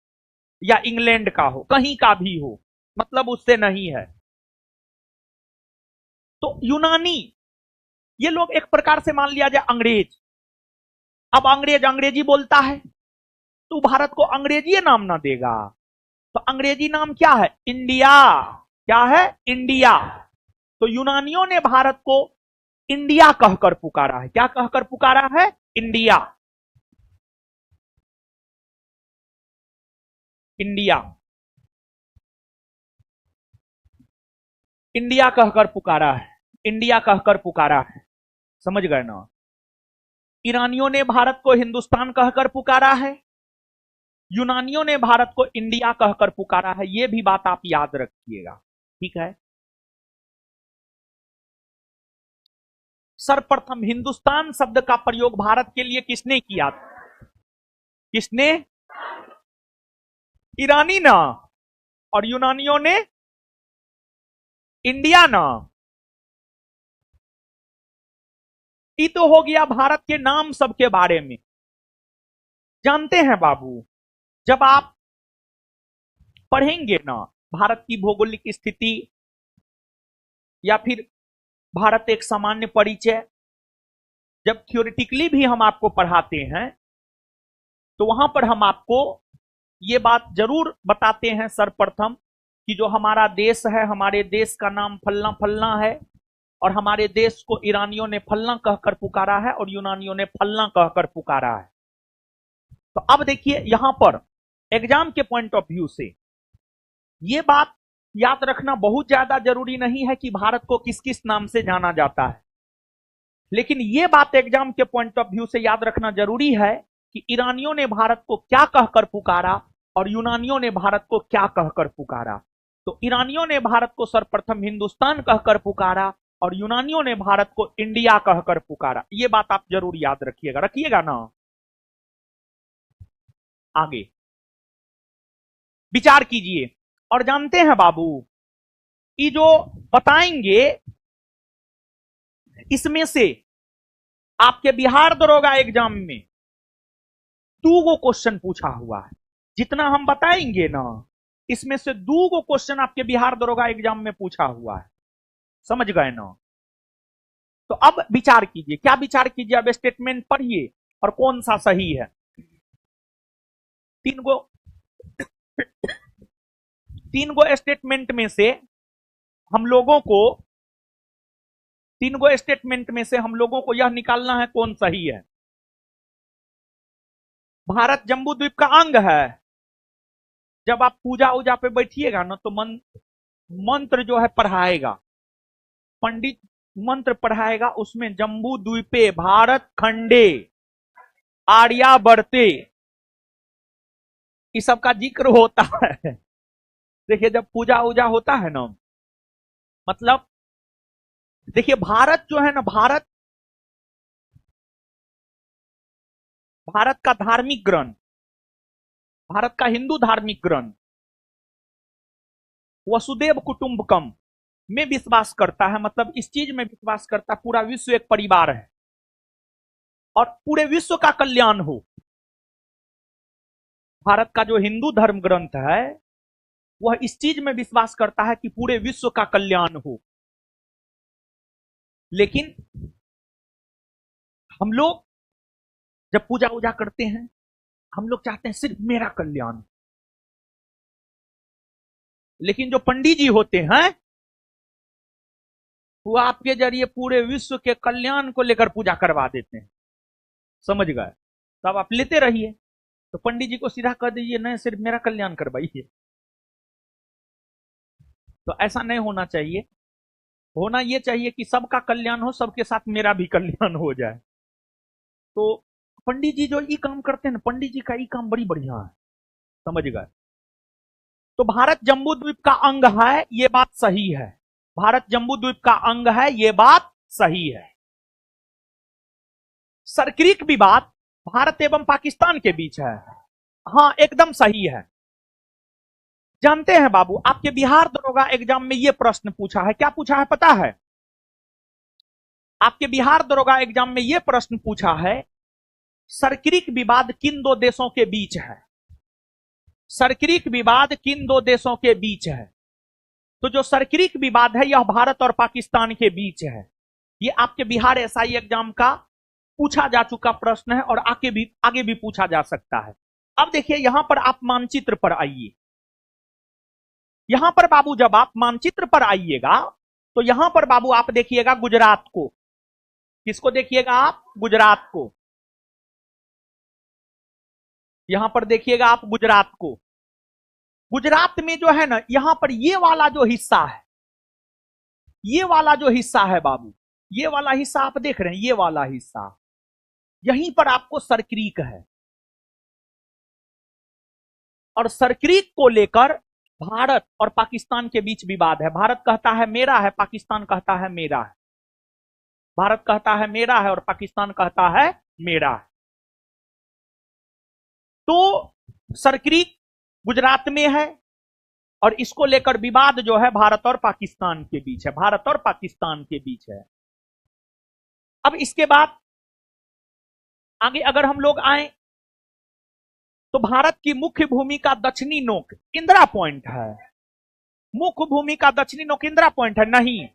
या इंग्लैंड का हो, कहीं का भी हो, मतलब उससे नहीं है। तो यूनानी, ये लोग एक प्रकार से मान लिया जाए अंग्रेज। अब अंग्रेज अंग्रेजी बोलता है तो भारत को अंग्रेजी नाम ना देगा, तो अंग्रेजी नाम क्या है? इंडिया। क्या है? इंडिया। तो यूनानियों ने भारत को इंडिया कहकर पुकारा है। क्या कहकर पुकारा है? इंडिया, इंडिया, इंडिया कहकर पुकारा है, इंडिया कहकर पुकारा है। समझ गए ना? ईरानियों ने भारत को हिंदुस्तान कहकर पुकारा है, यूनानियों ने भारत को इंडिया कहकर पुकारा है। यह भी बात आप याद रखिएगा, ठीक है? सर्वप्रथम हिंदुस्तान शब्द का प्रयोग भारत के लिए किसने किया? किसने? ईरानी ना, और यूनानियों ने इंडिया ना। ये तो हो गया भारत के नाम सब के बारे में। जानते हैं बाबू, जब आप पढ़ेंगे ना भारत की भौगोलिक स्थिति, या फिर भारत एक सामान्य परिचय, जब थ्योरेटिकली भी हम आपको पढ़ाते हैं, तो वहां पर हम आपको ये बात जरूर बताते हैं सर्वप्रथम कि जो हमारा देश है, हमारे देश का नाम फलना फलना है, और हमारे देश को ईरानियों ने फलना कहकर पुकारा है और यूनानियों ने फलना कहकर पुकारा है। तो अब देखिए यहां पर एग्जाम के पॉइंट ऑफ व्यू से यह बात याद रखना बहुत ज्यादा जरूरी नहीं है कि भारत को किस किस नाम से जाना जाता है, लेकिन यह बात एग्जाम के पॉइंट ऑफ व्यू से याद रखना जरूरी है कि ईरानियों ने भारत को क्या कहकर पुकारा और यूनानियों ने भारत को क्या कहकर पुकारा। तो ईरानियों ने भारत को सर्वप्रथम हिंदुस्तान कहकर पुकारा और यूनानियों ने भारत को इंडिया कहकर पुकारा। यह बात आप जरूर याद रखिएगा ना। आगे विचार कीजिए और जानते हैं बाबू, ये जो बताएंगे इसमें से आपके बिहार दरोगा एग्जाम में 2 क्वेश्चन पूछा हुआ है। जितना हम बताएंगे ना, इसमें से 2 क्वेश्चन आपके बिहार दरोगा एग्जाम में पूछा हुआ है। समझ गए ना? तो अब विचार कीजिए। क्या विचार कीजिए? अब स्टेटमेंट पढ़िए और कौन सा सही है। 3 गो स्टेटमेंट में से हम लोगों को यह निकालना है कौन सही है। भारत जम्बू द्वीप का अंग है। जब आप पूजा उजा पे बैठिएगा ना, तो मंत्र जो है पढ़ाएगा, पंडित मंत्र पढ़ाएगा, उसमें जम्बू द्वीपे भारत खंडे आर्यावर्ते इस सब का जिक्र होता है। देखिए जब पूजा उजा होता है ना, मतलब देखिए भारत जो है ना, भारत का धार्मिक ग्रंथ, भारत का हिंदू धार्मिक ग्रंथ वसुदेव कुटुंबकम में विश्वास करता है। मतलब इस चीज में विश्वास करता है पूरा विश्व एक परिवार है और पूरे विश्व का कल्याण हो। भारत का जो हिंदू धर्म ग्रंथ है वह इस चीज में विश्वास करता है कि पूरे विश्व का कल्याण हो। लेकिन हम लोग जब पूजा उजा करते हैं, हम लोग चाहते हैं सिर्फ मेरा कल्याण। लेकिन जो पंडित जी होते हैं वो आपके जरिए पूरे विश्व के कल्याण को लेकर पूजा करवा देते हैं। समझ गए? तब आप लेते रहिए। तो पंडित जी को सीधा कह दीजिए नहीं, सिर्फ मेरा कल्याण करवाइए। तो ऐसा नहीं होना चाहिए। होना यह चाहिए कि सबका कल्याण हो, सबके साथ मेरा भी कल्याण हो जाए। तो पंडित जी जो ये काम करते हैं ना, पंडित जी का ये काम बड़ी बढ़िया है। समझ गए? तो भारत जम्बू द्वीप का अंग है, ये बात सही है। भारत जम्बू द्वीप का अंग है, ये बात सही है। सरक्रीक विवाद भारत एवं पाकिस्तान के बीच है, हाँ एकदम सही है। जानते हैं बाबू, आपके बिहार दरोगा एग्जाम में यह प्रश्न पूछा है। क्या पूछा है पता है? आपके बिहार दरोगा एग्जाम में यह प्रश्न पूछा है, सरक्रीक विवाद किन 2 देशों के बीच है? सरक्रीक विवाद किन 2 देशों के बीच है? तो जो सरक्रीक विवाद है यह भारत और पाकिस्तान के बीच है। यह आपके बिहार एसआई एग्जाम का पूछा जा चुका प्रश्न है और आगे भी पूछा जा सकता है। अब देखिए यहां पर आप मानचित्र पर आइए। यहां पर बाबू जब आप मानचित्र पर आइएगा तो यहां पर बाबू आप देखिएगा गुजरात को। किसको देखिएगा आप? गुजरात को। यहां पर देखिएगा आप गुजरात को। गुजरात में जो है ना, यहां पर ये वाला जो हिस्सा है, ये वाला जो हिस्सा है बाबू, ये वाला हिस्सा आप देख रहे हैं, ये वाला हिस्सा, यहीं पर आपको सरक्रीक है। और सरक्रीक को लेकर भारत और पाकिस्तान के बीच विवाद है। भारत कहता है मेरा है, पाकिस्तान कहता है मेरा है। भारत कहता है मेरा है और पाकिस्तान कहता है मेरा है। तो सरक्रीक गुजरात में है और इसको लेकर विवाद जो है भारत और पाकिस्तान के बीच है, भारत और पाकिस्तान के बीच है। अब इसके बाद आगे अगर हम लोग आए तो भारत की मुख्य भूमि का दक्षिणी नोक इंदिरा पॉइंट है। मुख्य भूमि का दक्षिणी नोक इंदिरा पॉइंट है? नहीं,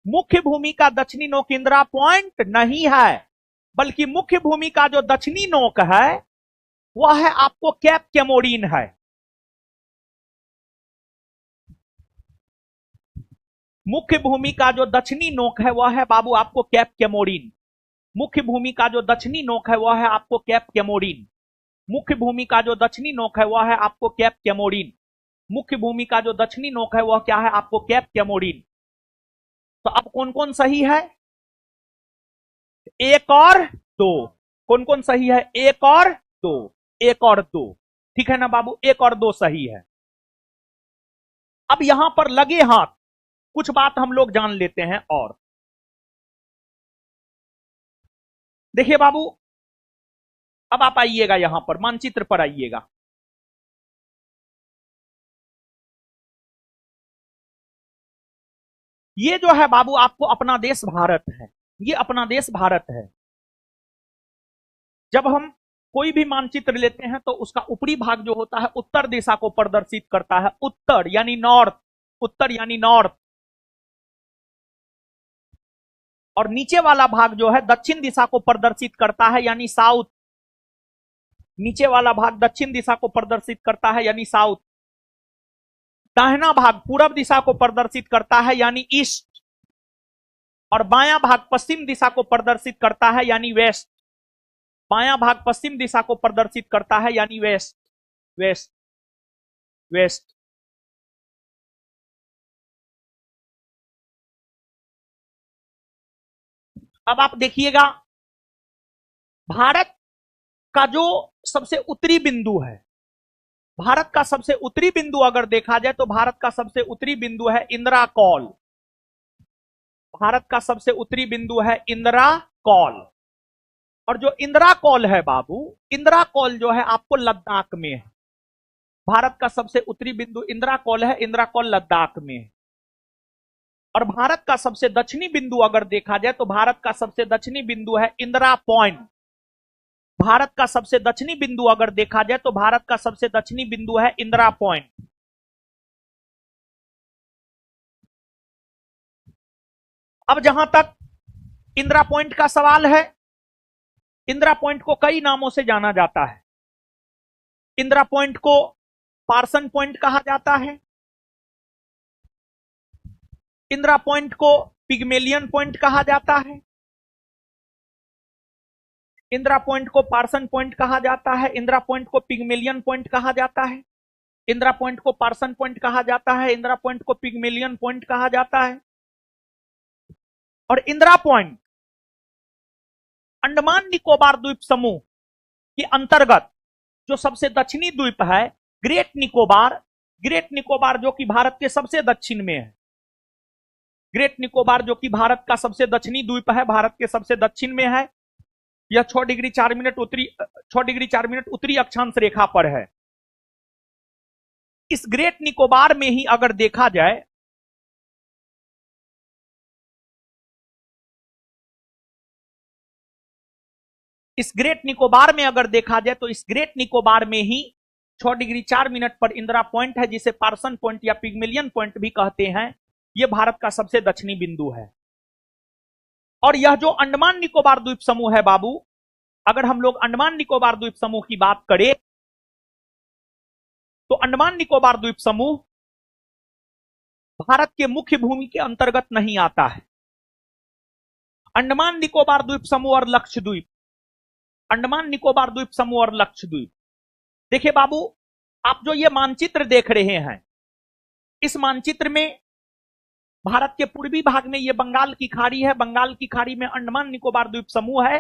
मुख्य भूमि का दक्षिणी नोक इंदिरा पॉइंट नहीं है, बल्कि मुख्य भूमि का जो दक्षिणी नोक है वह है आपको कैप कैमोरीन है। मुख्य भूमि का जो दक्षिणी नोक है वह है बाबू आपको कैप कैमोरीन। मुख्य भूमि का जो दक्षिणी नोक है वह है आपको कैप कैमोरीन। मुख्य भूमि का जो दक्षिणी नोक है वह है आपको कैप कैमोरीन। मुख्य भूमि का जो दक्षिणी नोक है वह क्या है आपको कैप कैमोरीन। तो अब कौन कौन सही है? एक और दो। कौन कौन सही है? एक और दो। एक और दो, ठीक है ना बाबू, एक और दो सही है। अब यहां पर लगे हाथ कुछ बात हम लोग जान लेते हैं। और देखिए बाबू, अब आप आइएगा यहां पर, मानचित्र पर आइएगा। ये जो है बाबू आपको अपना देश भारत है, ये अपना देश भारत है। जब हम कोई भी मानचित्र लेते हैं तो उसका ऊपरी भाग जो होता है उत्तर दिशा को प्रदर्शित करता है, उत्तर यानी नॉर्थ, उत्तर यानी नॉर्थ। और नीचे वाला भाग जो है दक्षिण दिशा को प्रदर्शित करता है यानी साउथ। नीचे वाला भाग दक्षिण दिशा को प्रदर्शित करता है यानी साउथ। दाहिना भाग पूरब दिशा को प्रदर्शित करता है यानी ईस्ट। और बायां भाग पश्चिम दिशा को प्रदर्शित करता है यानी वेस्ट। बायां भाग पश्चिम दिशा को प्रदर्शित करता है यानी वेस्ट, वेस्ट, वेस्ट। अब आप देखिएगा, भारत का जो सबसे उत्तरी बिंदु है, भारत का सबसे उत्तरी बिंदु अगर देखा जाए तो भारत का सबसे उत्तरी बिंदु है इंदिरा कौल। भारत का सबसे उत्तरी बिंदु है इंदिरा कौल। और जो इंदिरा कौल है बाबू, इंदिरा कौल जो है आपको लद्दाख में है। भारत का सबसे उत्तरी बिंदु इंदिरा कौल है, इंदिरा कौल लद्दाख में है। और भारत का सबसे दक्षिणी बिंदु अगर देखा जाए तो भारत का सबसे दक्षिणी बिंदु है इंदिरा पॉइंट। भारत का सबसे दक्षिणी बिंदु अगर देखा जाए तो भारत का सबसे दक्षिणी बिंदु है इंदिरा पॉइंट। अब जहां तक इंदिरा पॉइंट का सवाल है, इंदिरा पॉइंट को कई नामों से जाना जाता है। इंदिरा पॉइंट को पार्सन पॉइंट कहा जाता है, इंदिरा पॉइंट को पिग्मेलियन पॉइंट कहा जाता है, इंदिरा पॉइंट को पार्सन पॉइंट कहा जाता है, इंदिरा पॉइंट को पिग्मेलियन पॉइंट कहा जाता है, इंदिरा पॉइंट को पार्सन पॉइंट कहा जाता है, इंदिरा पॉइंट को पिग्मेलियन पॉइंट कहा जाता है। और इंदिरा पॉइंट अंडमान निकोबार द्वीप समूह के अंतर्गत जो सबसे दक्षिणी द्वीप है ग्रेट निकोबार, ग्रेट निकोबार जो कि भारत के सबसे दक्षिण में है, ग्रेट निकोबार जो कि भारत का सबसे दक्षिणी द्वीप है, भारत के सबसे दक्षिण में है। यह 6 डिग्री 4 मिनट उत्तरी 6 डिग्री 4 मिनट उत्तरी अक्षांश रेखा पर है। इस ग्रेट निकोबार में ही अगर देखा जाए इस ग्रेट निकोबार में अगर देखा जाए तो इस ग्रेट निकोबार में ही 6 डिग्री 4 मिनट पर इंदिरा पॉइंट है, जिसे पार्सन पॉइंट या पिग्मेलियन पॉइंट भी कहते हैं। यह भारत का सबसे दक्षिणी बिंदु है। और यह जो अंडमान निकोबार द्वीप समूह है बाबू, अगर हम लोग अंडमान निकोबार द्वीप समूह की बात करें तो अंडमान निकोबार द्वीप समूह भारत के मुख्य भूमि के अंतर्गत नहीं आता है। अंडमान निकोबार द्वीप समूह और लक्षद्वीप, अंडमान निकोबार द्वीप समूह और लक्षद्वीप। देखिए बाबू, आप जो ये मानचित्र देख रहे हैं, इस मानचित्र में भारत के पूर्वी भाग में ये बंगाल की खाड़ी है, बंगाल की खाड़ी में अंडमान निकोबार द्वीप समूह है।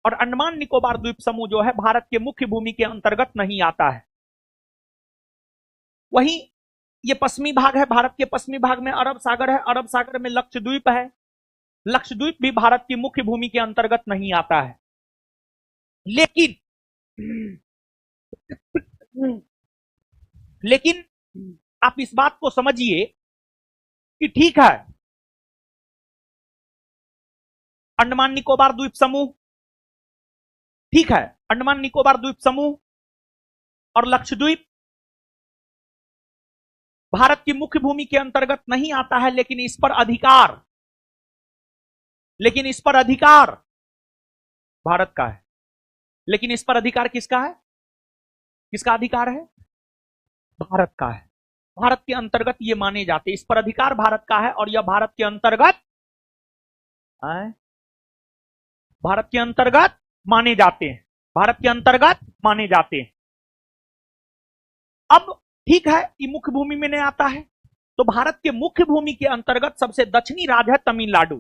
और अंडमान निकोबार द्वीप समूह जो है भारत के मुख्य भूमि के अंतर्गत नहीं आता है। वहीं ये पश्चिमी भाग है, भारत के पश्चिमी भाग में अरब सागर है, अरब सागर में लक्षद्वीप है। लक्षद्वीप भी भारत की मुख्य भूमि के अंतर्गत नहीं आता है। लेकिन लेकिन आप इस बात को समझिए कि ठीक है, अंडमान निकोबार द्वीप समूह, ठीक है, अंडमान निकोबार द्वीप समूह और लक्षद्वीप भारत की मुख्य भूमि के अंतर्गत नहीं आता है, लेकिन इस पर अधिकार, लेकिन इस पर अधिकार भारत का है। लेकिन इस पर अधिकार किसका है? किसका अधिकार है? भारत का है। भारत के अंतर्गत ये माने जाते हैं, इस पर अधिकार भारत का है और यह भारत के अंतर्गत भारत के अंतर्गत माने जाते हैं, भारत के अंतर्गत माने जाते हैं। अब ठीक है, ये मुख्य भूमि में नहीं आता है, तो भारत के मुख्य भूमि के अंतर्गत सबसे दक्षिणी राज्य है तमिलनाडु।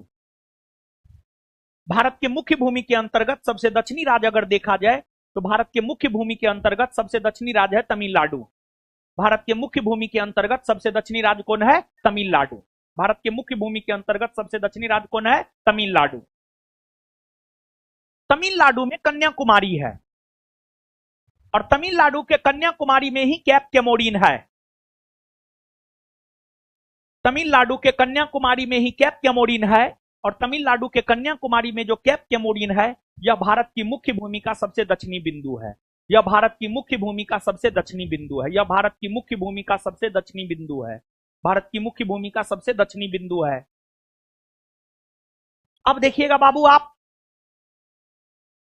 भारत के मुख्य भूमि के अंतर्गत सबसे दक्षिणी राज्य अगर देखा जाए तो भारत के मुख्य भूमि के अंतर्गत सबसे दक्षिणी राज्य है तमिलनाडु। भारत के मुख्य भूमि के अंतर्गत सबसे दक्षिणी राज्य कौन है? तमिलनाडु। भारत के मुख्य भूमि के अंतर्गत सबसे दक्षिणी राज्य कौन है? तमिलनाडु। तमिलनाडु में कन्याकुमारी है और तमिलनाडु के कन्याकुमारी में ही कैप कैमोरिन है। तमिलनाडु के कन्याकुमारी में ही कैप कैमोरिन है और तमिलनाडु के कन्याकुमारी में जो कैप कैमोरिन है यह भारत की मुख्य भूमि का सबसे दक्षिणी बिंदु है। यह भारत की मुख्य भूमि का सबसे दक्षिणी बिंदु है। यह भारत की मुख्य भूमि का सबसे दक्षिणी बिंदु है। भारत की मुख्य भूमि का सबसे दक्षिणी बिंदु है। अब देखिएगा बाबू आप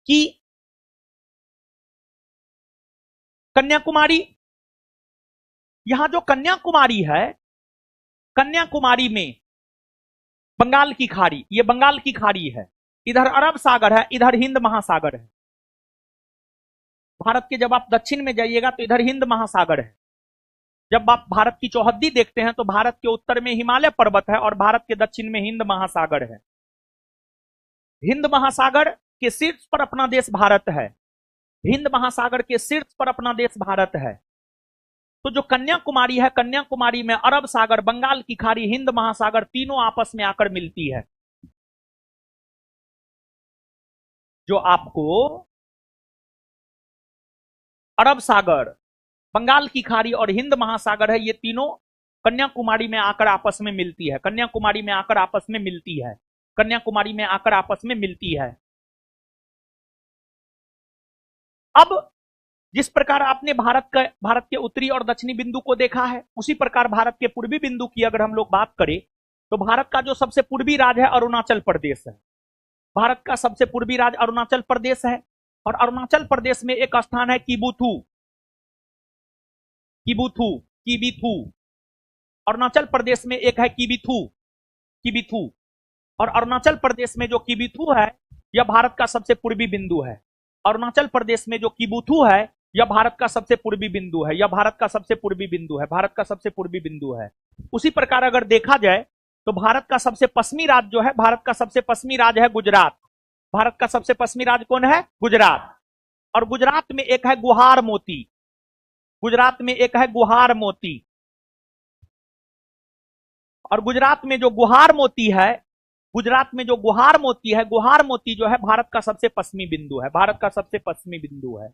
कि कन्याकुमारी, यहां जो कन्याकुमारी है, कन्याकुमारी में बंगाल की खाड़ी, ये बंगाल की खाड़ी है, इधर अरब सागर है, इधर हिंद महासागर है। भारत के जब आप दक्षिण में जाइएगा तो इधर हिंद महासागर है। जब आप भारत की चौहद्दी देखते हैं तो भारत के उत्तर में हिमालय पर्वत है और भारत के दक्षिण में हिंद महासागर है। हिंद महासागर के शीर्ष पर अपना देश भारत है। हिंद महासागर के शीर्ष पर अपना देश भारत है। तो जो कन्याकुमारी है, कन्याकुमारी में अरब सागर, बंगाल की खाड़ी, हिंद महासागर तीनों आपस में आकर मिलती है। जो आपको अरब सागर, बंगाल की खाड़ी और हिंद महासागर है, ये तीनों कन्याकुमारी में आकर आपस में मिलती है। कन्याकुमारी में आकर आपस में मिलती है। कन्याकुमारी में आकर आपस में मिलती है। अब जिस प्रकार आपने भारत के उत्तरी और दक्षिणी बिंदु को देखा है, उसी प्रकार भारत के पूर्वी बिंदु की अगर हम लोग बात करें तो भारत का जो सबसे पूर्वी राज्य है अरुणाचल प्रदेश है। भारत का सबसे पूर्वी राज्य अरुणाचल प्रदेश है और अरुणाचल प्रदेश में एक स्थान है किबुथु। किबुथु, किबिथु। अरुणाचल प्रदेश में एक है किबिथु, किबिथु। और अरुणाचल प्रदेश में जो किबिथु है यह भारत का सबसे पूर्वी बिंदु है। अरुणाचल प्रदेश में जो किबुथु है यह भारत का सबसे पूर्वी बिंदु है। यह भारत का सबसे पूर्वी बिंदु है। भारत का सबसे पूर्वी बिंदु है। उसी प्रकार अगर देखा जाए तो भारत का सबसे पश्चिमी राज्य जो है, भारत का सबसे पश्चिमी राज्य है गुजरात। भारत का सबसे पश्चिमी राज्य कौन है? गुजरात। और गुजरात में एक है गुहार मोती। गुजरात में एक है गुहार मोती। और गुजरात में जो गुहार मोती है, गुजरात में जो गुहार मोती है, गुहार मोती जो है भारत का सबसे पश्चिमी बिंदु है। भारत का सबसे पश्चिमी बिंदु है।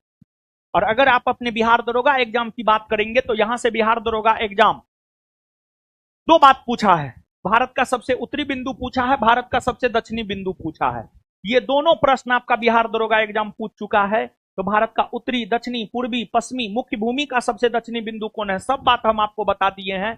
और अगर आप अपने बिहार दरोगा एग्जाम की बात करेंगे तो यहां से बिहार दरोगा एग्जाम दो बात पूछा है। भारत का सबसे उत्तरी बिंदु पूछा है, भारत का सबसे दक्षिणी बिंदु पूछा है। ये दोनों प्रश्न आपका बिहार दरोगा एग्जाम पूछ चुका है। तो भारत का उत्तरी, दक्षिणी, पूर्वी, पश्चिमी, मुख्य भूमि का सबसे दक्षिणी बिंदु कौन है, सब बात हम आपको बता दिए हैं।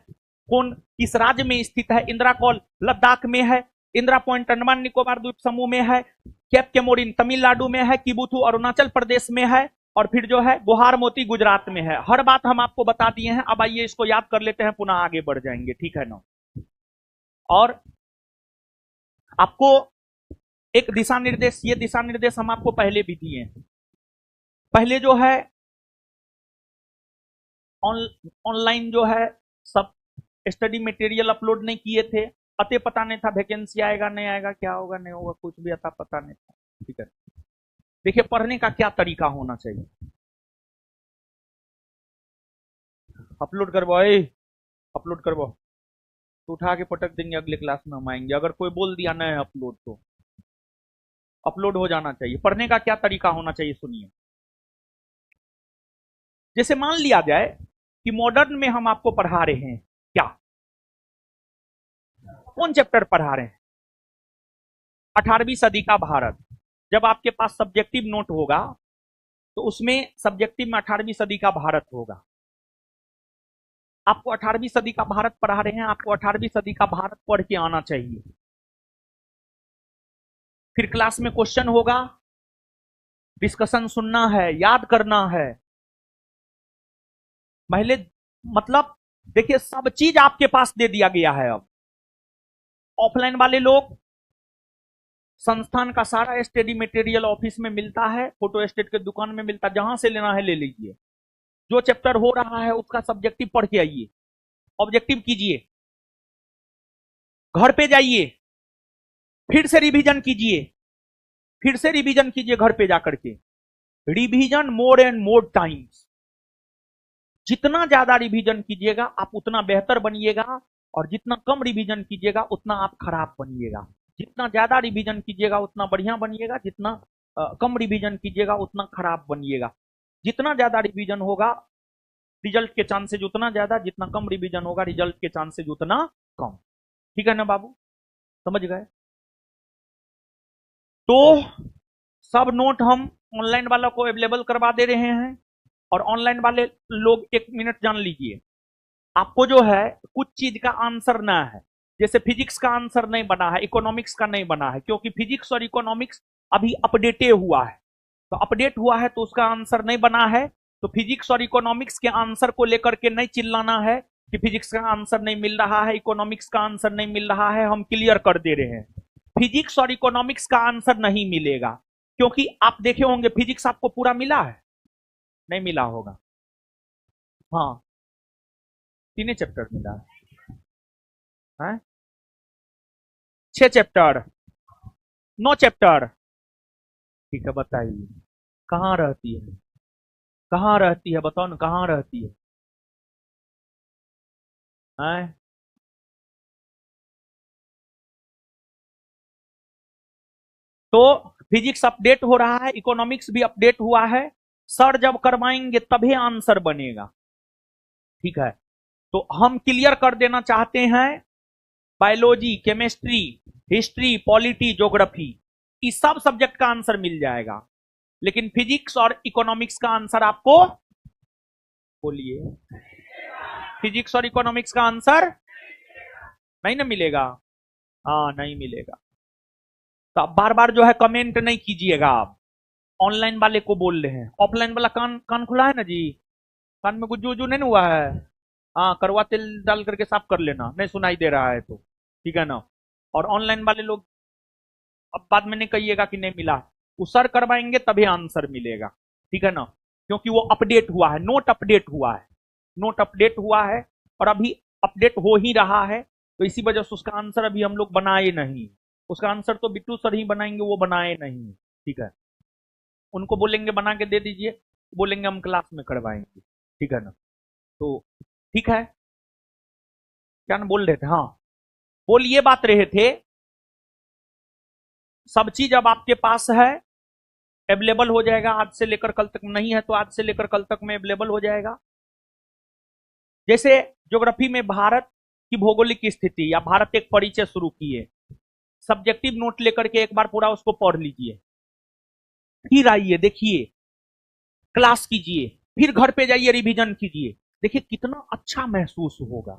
कौन किस राज्य में स्थित है? इंदिरा कौल लद्दाख में है। इंदिरा पॉइंट अंडमान निकोबार द्वीप समूह में है। कैप कैमोरिन तमिलनाडु में है। किबुथु अरुणाचल प्रदेश में है। और फिर जो है गुहार मोती गुजरात में है। हर बात हम आपको बता दिए हैं। अब आइए इसको याद कर लेते हैं, पुनः आगे बढ़ जाएंगे, ठीक है ना। और आपको एक दिशा निर्देश, ये दिशा निर्देश हम आपको पहले भी दिए हैं। पहले जो है ऑनलाइन जो है सब स्टडी मटेरियल अपलोड नहीं किए थे, अतः पता नहीं था वैकेंसी आएगा नहीं आएगा, क्या होगा नहीं होगा, कुछ भी अता पता नहीं था, ठीक है। देखिए पढ़ने का क्या तरीका होना चाहिए। अपलोड करवाओ, अपलोड करवाओ तो उठा के पटक देंगे, अगले क्लास में हम आएंगे। अगर कोई बोल दिया नहीं अपलोड तो अपलोड हो जाना चाहिए। पढ़ने का क्या तरीका होना चाहिए सुनिए। जैसे मान लिया जाए कि मॉडर्न में हम आपको पढ़ा रहे हैं, क्या कौन चैप्टर पढ़ा रहे हैं? 18वीं सदी का भारत। जब आपके पास सब्जेक्टिव नोट होगा तो उसमें सब्जेक्टिव में 18वीं सदी का भारत होगा। आपको 18वीं सदी का भारत पढ़ा रहे हैं, आपको 18वीं सदी का भारत पढ़ के आना चाहिए। फिर क्लास में क्वेश्चन होगा, डिस्कशन सुनना है, याद करना है। पहले मतलब देखिए सब चीज आपके पास दे दिया गया है। अब ऑफलाइन वाले लोग, संस्थान का सारा स्टडी मटेरियल ऑफिस में मिलता है, फोटो स्टेट के दुकान में मिलता है, जहां से लेना है ले लीजिए। जो चैप्टर हो रहा है उसका सब्जेक्टिव पढ़ के आइए, ऑब्जेक्टिव कीजिए, घर पे जाइए, फिर से रिवीजन कीजिए, फिर से रिवीजन कीजिए घर पे जाकर के। Revision more and more times. जितना ज्यादा रिवीजन कीजिएगा आप उतना बेहतर बनिएगा, और जितना कम रिवीजन कीजिएगा उतना आप खराब बनिएगा। जितना ज्यादा रिवीजन कीजिएगा उतना बढ़िया बनिएगा, जितना कम रिवीजन कीजिएगा उतना खराब बनिएगा। जितना ज्यादा रिवीजन होगा रिजल्ट के चांसेज उतना ज्यादा, जितना कम रिवीजन होगा रिजल्ट के चांसेज उतना कम। ठीक है ना बाबू, समझ गए? तो सब नोट हम ऑनलाइन वालों को अवेलेबल करवा दे रहे हैं। और ऑनलाइन वाले लोग एक मिनट जान लीजिए, आपको जो है कुछ चीज का आंसर ना है, जैसे फिजिक्स का आंसर नहीं बना है, इकोनॉमिक्स का नहीं बना है, क्योंकि फिजिक्स और इकोनॉमिक्स अभी अपडेटे हुआ है। तो अपडेट हुआ है तो उसका आंसर नहीं बना है। तो फिजिक्स और इकोनॉमिक्स के आंसर को लेकर के नहीं चिल्लाना है कि फिजिक्स का आंसर नहीं मिल रहा है, इकोनॉमिक्स का आंसर नहीं मिल रहा है। हम क्लियर कर दे रहे हैं, फिजिक्स और इकोनॉमिक्स का आंसर नहीं मिलेगा, क्योंकि आप देखे होंगे फिजिक्स आपको पूरा मिला है, नहीं मिला होगा। हाँ, 3 चैप्टर मिला है, 6 चैप्टर, 9 चैप्टर। ठीक है, बताइए कहाँ रहती है, कहाँ रहती है, बताओ ना कहाँ रहती है, हैं? तो फिजिक्स अपडेट हो रहा है, इकोनॉमिक्स भी अपडेट हुआ है। सर जब करवाएंगे तभी आंसर बनेगा। ठीक है, तो हम क्लियर कर देना चाहते हैं, biology, chemistry, history, polity, geography, इस सब सब्जेक्ट का आंसर मिल जाएगा, लेकिन फिजिक्स और इकोनॉमिक्स का आंसर आपको, बोलिए, फिजिक्स और इकोनॉमिक्स का आंसर नहीं ना मिलेगा। हाँ, नहीं मिलेगा। तो आप बार बार जो है कमेंट नहीं कीजिएगा। आप ऑनलाइन वाले को बोल रहे हैं, ऑफलाइन वाला कान कान खुला है ना जी, कान में गुज्जू उज्जू नहीं हुआ है? हाँ, करवा तेल डाल करके साफ कर लेना, नहीं सुनाई दे रहा है तो। ठीक है ना? और ऑनलाइन वाले लोग अब बाद में नहीं कहिएगा कि नहीं मिला, वो सर करवाएंगे तभी आंसर मिलेगा। ठीक है ना? क्योंकि वो अपडेट हुआ है, नोट अपडेट हुआ है, नोट अपडेट हुआ है, और अभी अपडेट हो ही रहा है। तो इसी वजह से उसका आंसर अभी हम लोग बनाए नहीं। उसका आंसर तो बिट्टू सर ही बनाएंगे, वो बनाए नहीं। ठीक है, उनको बोलेंगे बना के दे दीजिए, बोलेंगे हम क्लास में करवाएंगे। ठीक है ना? तो ठीक है, क्या ना बोल रहे थे? हाँ, बोल ये बात रहे थे, सब चीज अब आपके पास है, अवेलेबल हो जाएगा। आज से लेकर कल तक नहीं है तो आज से लेकर कल तक में अवेलेबल हो जाएगा। जैसे ज्योग्राफी में भारत की भौगोलिक स्थिति या भारत एक परिचय शुरू किए, सब्जेक्टिव नोट लेकर के एक बार पूरा उसको पढ़ लीजिए, फिर आइए देखिए, क्लास कीजिए, फिर घर पे जाइए रिवीजन कीजिए। देखिए कितना अच्छा महसूस होगा,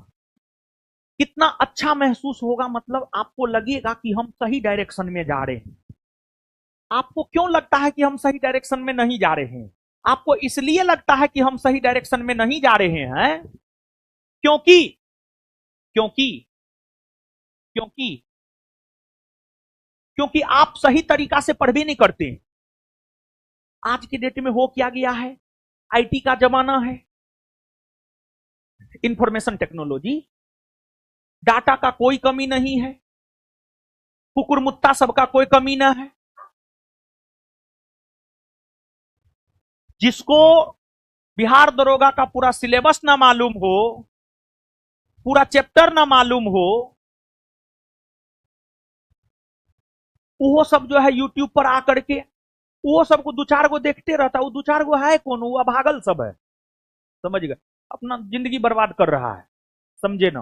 कितना अच्छा महसूस होगा। मतलब आपको लगेगा कि हम सही डायरेक्शन में जा रहे हैं। आपको क्यों लगता है कि हम सही डायरेक्शन में नहीं जा रहे हैं? आपको इसलिए लगता है कि हम सही डायरेक्शन में नहीं जा रहे हैं क्योंकि क्योंकि क्योंकि क्योंकि आप सही तरीका से पढ़ भी नहीं करते। आज की डेट में हो क्या गया है, आईटी का जमाना है, इंफॉर्मेशन टेक्नोलॉजी, डाटा का कोई कमी नहीं है, कुकुरमुत्ता सबका कोई कमी ना है। जिसको बिहार दरोगा का पूरा सिलेबस ना मालूम हो, पूरा चैप्टर ना मालूम हो, वो सब जो है यूट्यूब पर आकर के वो सबको दो चार गो देखते रहता, वो दो चार गो है कौन, वो अभागल सब है, समझ गए? अपना जिंदगी बर्बाद कर रहा है, समझे ना?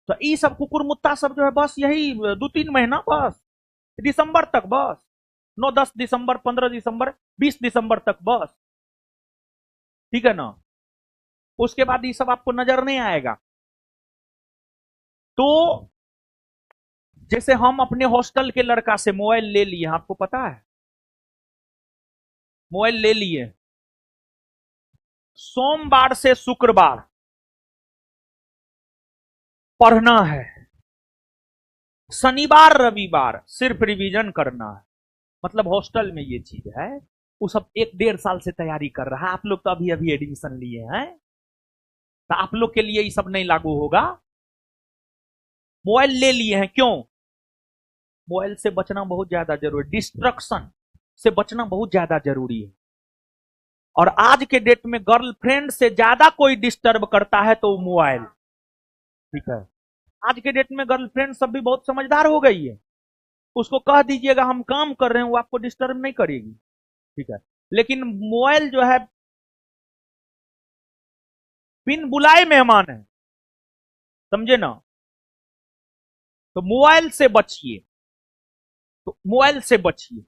तो ये सब कुकुर मुत्ता सब जो है बस यही 2-3 महीना बस, दिसंबर तक बस, 9-10 दिसंबर, 15 दिसंबर, 20 दिसंबर तक बस। ठीक है ना? उसके बाद ये सब आपको नजर नहीं आएगा। तो जैसे हम अपने हॉस्टल के लड़का से मोबाइल ले लिए, आपको पता है, मोबाइल ले लिए, सोमवार से शुक्रवार पढ़ना है, शनिवार रविवार सिर्फ रिवीजन करना है। मतलब हॉस्टल में ये चीज है, वो सब 1-1.5 साल से तैयारी कर रहा है। आप लोग तो अभी अभी एडमिशन लिए हैं, तो आप लोग के लिए ये सब नहीं लागू होगा। मोबाइल ले लिए हैं, क्यों? मोबाइल से बचना बहुत ज्यादा जरूरी, डिस्ट्रक्शन से बचना बहुत ज्यादा जरूरी है। और आज के डेट में गर्लफ्रेंड से ज्यादा कोई डिस्टर्ब करता है तो मोबाइल। ठीक है, आज के डेट में गर्लफ्रेंड सब भी बहुत समझदार हो गई है। उसको कह दीजिएगा हम काम कर रहे हैं, वो आपको डिस्टर्ब नहीं करेगी। ठीक है, लेकिन मोबाइल जो है बिन बुलाए मेहमान है, समझे ना? तो मोबाइल से बचिए, तो मोबाइल से बचिए,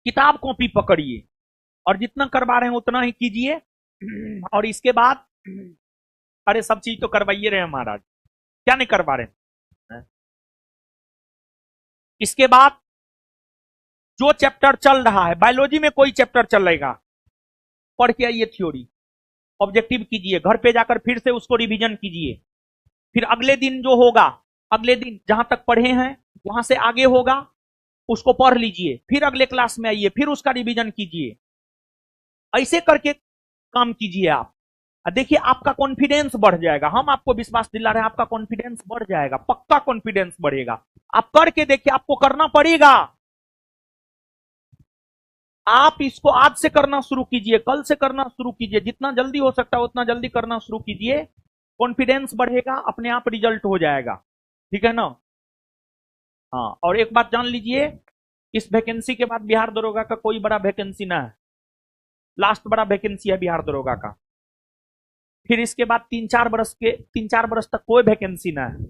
किताब कॉपी पकड़िए, और जितना करवा रहे हैं उतना ही कीजिए। और इसके बाद अरे सब चीज तो करवाइए रहे हैं महाराज, क्या नहीं करवा रहे हैं? इसके बाद जो चैप्टर चल रहा है, बायोलॉजी में कोई चैप्टर चलेगा, पढ़ के आइए थ्योरी, ऑब्जेक्टिव कीजिए, घर पे जाकर फिर से उसको रिवीजन कीजिए। फिर अगले दिन जो होगा, अगले दिन जहां तक पढ़े हैं वहां से आगे होगा, उसको पढ़ लीजिए, फिर अगले क्लास में आइए, फिर उसका रिवीजन कीजिए। ऐसे करके काम कीजिए आप। देखिए आपका कॉन्फिडेंस बढ़ जाएगा, हम आपको विश्वास दिला रहे हैं, आपका कॉन्फिडेंस बढ़ जाएगा, पक्का कॉन्फिडेंस बढ़ेगा। आप करके देखिए, आपको करना पड़ेगा। आप इसको आज से करना शुरू कीजिए, कल से करना शुरू कीजिए, जितना जल्दी हो सकता है उतना जल्दी करना शुरू कीजिए। कॉन्फिडेंस बढ़ेगा, अपने आप रिजल्ट हो जाएगा। ठीक है ना? हाँ, और एक बात जान लीजिए, इस वैकेंसी के बाद बिहार दरोगा का कोई बड़ा वैकेंसी ना है, लास्ट बड़ा वैकेंसी है बिहार दरोगा का। फिर इसके बाद 3-4 बरस तक कोई वैकेंसी ना है।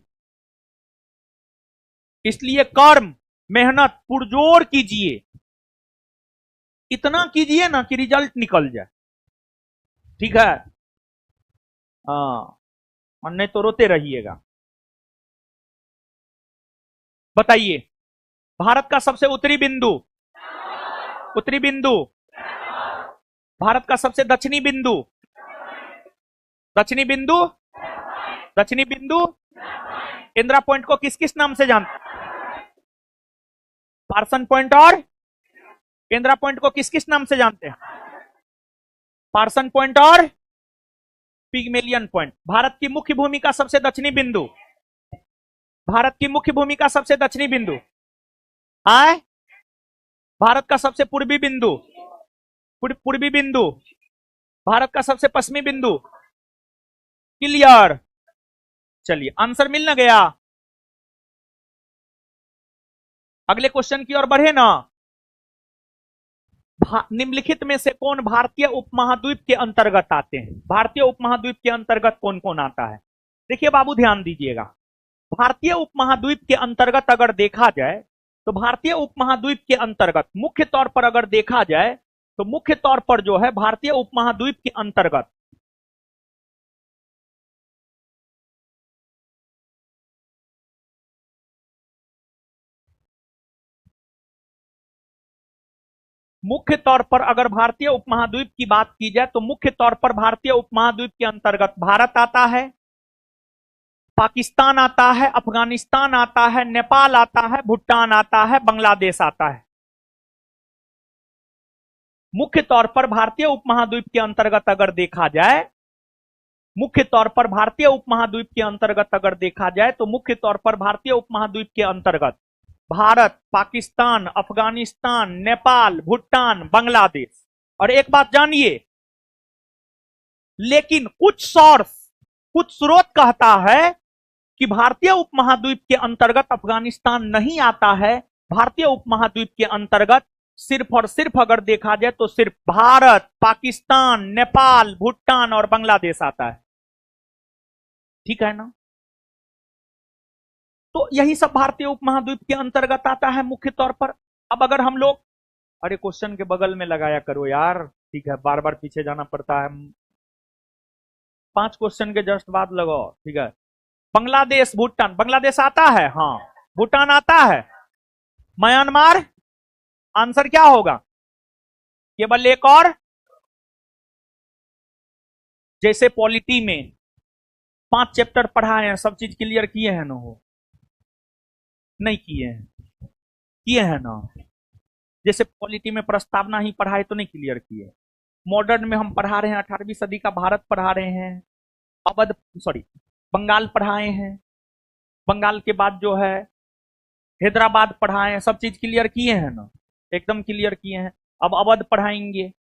इसलिए कर्म मेहनत पुरजोर कीजिए, इतना कीजिए ना कि रिजल्ट निकल जाए। ठीक है? हाँ, और नहीं तो रोते रहिएगा। बताइए, भारत का सबसे उत्तरी बिंदु, भारत का सबसे दक्षिणी बिंदु, दक्षिणी बिंदु, इंदिरा पॉइंट को किस किस नाम से जानते? पार्सन पॉइंट और इंदिरा पॉइंट को किस किस नाम से जानते हैं? पार्सन पॉइंट और पिगमेलियन पॉइंट। भारत की मुख्य भूमि का सबसे दक्षिणी बिंदु, भारत की मुख्य भूमि का सबसे दक्षिणी बिंदु आए, भारत का सबसे पूर्वी बिंदु, पूर्वी बिंदु, भारत का सबसे पश्चिमी बिंदु। क्लियर? चलिए, आंसर मिल ना गया? अगले क्वेश्चन की ओर बढ़े ना। निम्नलिखित में से कौन भारतीय उपमहाद्वीप के अंतर्गत आते हैं? भारतीय उपमहाद्वीप के अंतर्गत कौन कौन आता है? देखिए बाबू, ध्यान दीजिएगा। भारतीय उपमहाद्वीप के अंतर्गत अगर देखा जाए तो भारतीय उपमहाद्वीप के अंतर्गत मुख्य तौर पर अगर देखा जाए तो मुख्य तौर पर जो है भारतीय उपमहाद्वीप के अंतर्गत मुख्य तौर पर अगर भारतीय उपमहाद्वीप की बात की जाए तो मुख्य तौर पर भारतीय उपमहाद्वीप के अंतर्गत भारत आता है, पाकिस्तान आता है, अफगानिस्तान आता है, नेपाल आता है, भूटान आता है, बांग्लादेश आता है। मुख्य तौर पर भारतीय उपमहाद्वीप के अंतर्गत अगर देखा जाए, मुख्य तौर पर भारतीय उपमहाद्वीप के अंतर्गत अगर देखा जाए तो मुख्य तौर पर भारतीय उपमहाद्वीप के अंतर्गत भारत, पाकिस्तान, अफगानिस्तान, नेपाल, भूटान, बांग्लादेश। और एक बात जानिए, लेकिन कुछ स्रोत कहता है कि भारतीय उपमहाद्वीप के अंतर्गत अफगानिस्तान नहीं आता है। भारतीय उपमहाद्वीप के अंतर्गत सिर्फ और सिर्फ अगर देखा जाए तो सिर्फ भारत, पाकिस्तान, नेपाल, भूटान और बांग्लादेश आता है। ठीक है ना? तो यही सब भारतीय उपमहाद्वीप के अंतर्गत आता है मुख्य तौर पर। अब अगर हम लोग, अरे क्वेश्चन के बगल में लगाया करो यार, ठीक है, बार बार पीछे जाना पड़ता है। 5 क्वेश्चन के जस्ट बाद लगाओ। ठीक है, बांग्लादेश, भूटान, बांग्लादेश आता है, हाँ, भूटान आता है, म्यांमार, आंसर क्या होगा? केवल एक और, जैसे पॉलिटी में 5 चैप्टर पढ़ाए हैं, सब चीज क्लियर किए हैं ना? हो नहीं किए हैं? किए हैं ना? जैसे पॉलिटी में प्रस्तावना ही पढ़ाए तो नहीं क्लियर किए। मॉडर्न में हम पढ़ा रहे हैं 18वीं सदी का भारत पढ़ा रहे हैं, अवध सॉरी बंगाल पढ़ाए हैं, बंगाल के बाद जो है हैदराबाद पढ़ाए हैं, सब चीज क्लियर किए हैं ना? एकदम क्लियर किए हैं। अब अवध पढ़ाएंगे,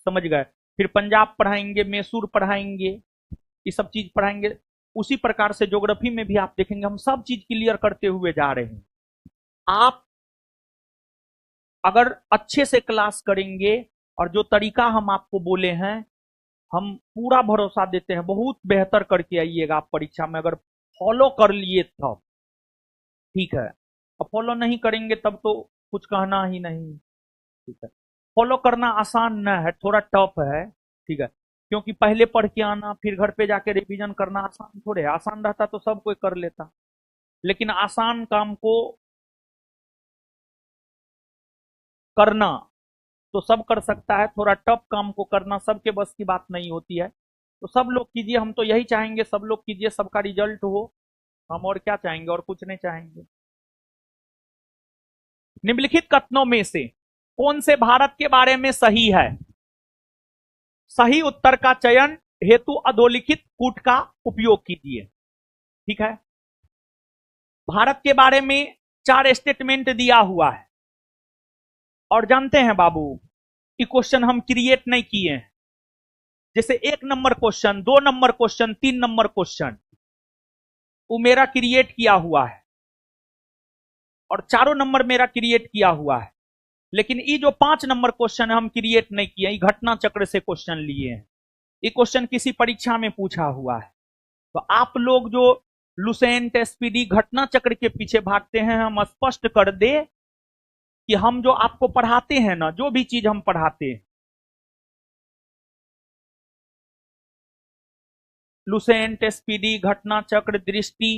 समझ गए? फिर पंजाब पढ़ाएंगे, मैसूर पढ़ाएंगे, ये सब चीज पढ़ाएंगे। उसी प्रकार से ज्योग्राफी में भी आप देखेंगे हम सब चीज क्लियर करते हुए जा रहे हैं। आप अगर अच्छे से क्लास करेंगे और जो तरीका हम आपको बोले हैं, हम पूरा भरोसा देते हैं बहुत बेहतर करके आइएगा आप परीक्षा में, अगर फॉलो कर लिए तब ठीक है। अब फॉलो नहीं करेंगे तब तो कुछ कहना ही नहीं। ठीक है, फॉलो करना आसान न है, थोड़ा टफ है। ठीक है, क्योंकि पहले पढ़ के आना फिर घर पे जाके रिवीजन करना आसान थोड़े है। आसान रहता तो सब कोई कर लेता, लेकिन आसान काम को करना तो सब कर सकता है, थोड़ा टफ काम को करना सबके बस की बात नहीं होती है। तो सब लोग कीजिए, हम तो यही चाहेंगे सब लोग कीजिए, सबका रिजल्ट हो। हम और क्या चाहेंगे, और कुछ नहीं चाहेंगे। निम्नलिखित कथनों में से कौन से भारत के बारे में सही है? सही उत्तर का चयन हेतु अधोलिखित कूट का उपयोग कीजिए। ठीक है, भारत के बारे में 4 स्टेटमेंट दिया हुआ है, और जानते हैं बाबू ये क्वेश्चन हम क्रिएट नहीं किए हैं। जैसे 1 number question, 2 number question, 3 number question वो मेरा क्रिएट किया हुआ है, और चारों नंबर मेरा क्रिएट किया हुआ है। लेकिन ये जो 5 नंबर क्वेश्चन है हम क्रिएट नहीं किए, ये घटना चक्र से क्वेश्चन लिए हैं। ये क्वेश्चन किसी परीक्षा में पूछा हुआ है। तो आप लोग जो लुसेंट एसपीडी घटना चक्र के पीछे भागते हैं, हम स्पष्ट कर दे कि हम जो आपको पढ़ाते हैं ना, जो भी चीज हम पढ़ाते हैं, लुसेंट एसपीडी घटना चक्र दृष्टि